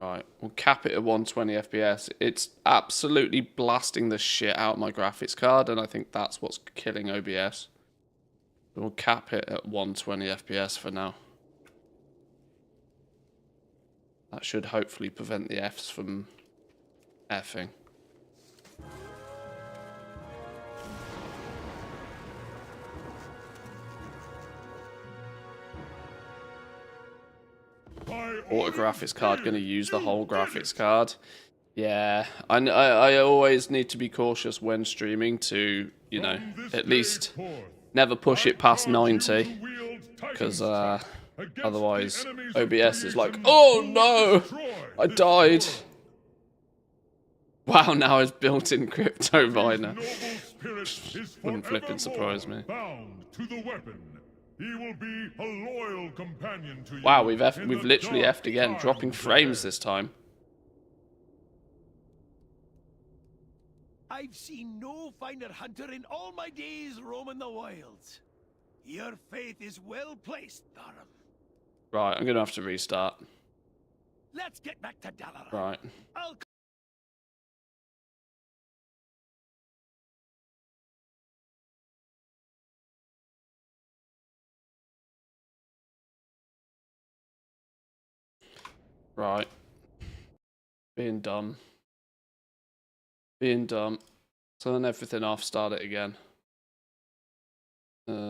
Right, we'll cap it at 120 FPS. It's absolutely blasting the shit out of my graphics card, and I think that's what's killing OBS. We'll cap it at 120 FPS for now. That should hopefully prevent the Fs from effing. Auto graphics card, going to use the whole graphics card. Yeah, I always need to be cautious when streaming to, you know, at least never push it past 90. Because otherwise OBS is like, oh no, I died. Wow, now it's built-in crypto miner. Wouldn't flipping surprise me. He will be a loyal companion to you. Wow, we've literally effed again, dropping frames this time. I've seen no finer hunter in all my days roaming the wilds. Your faith is well placed, Durham. Right, I'm gonna have to restart. Let's get back to Dalaran. Right. Right. Being dumb. Turn everything off, start it again.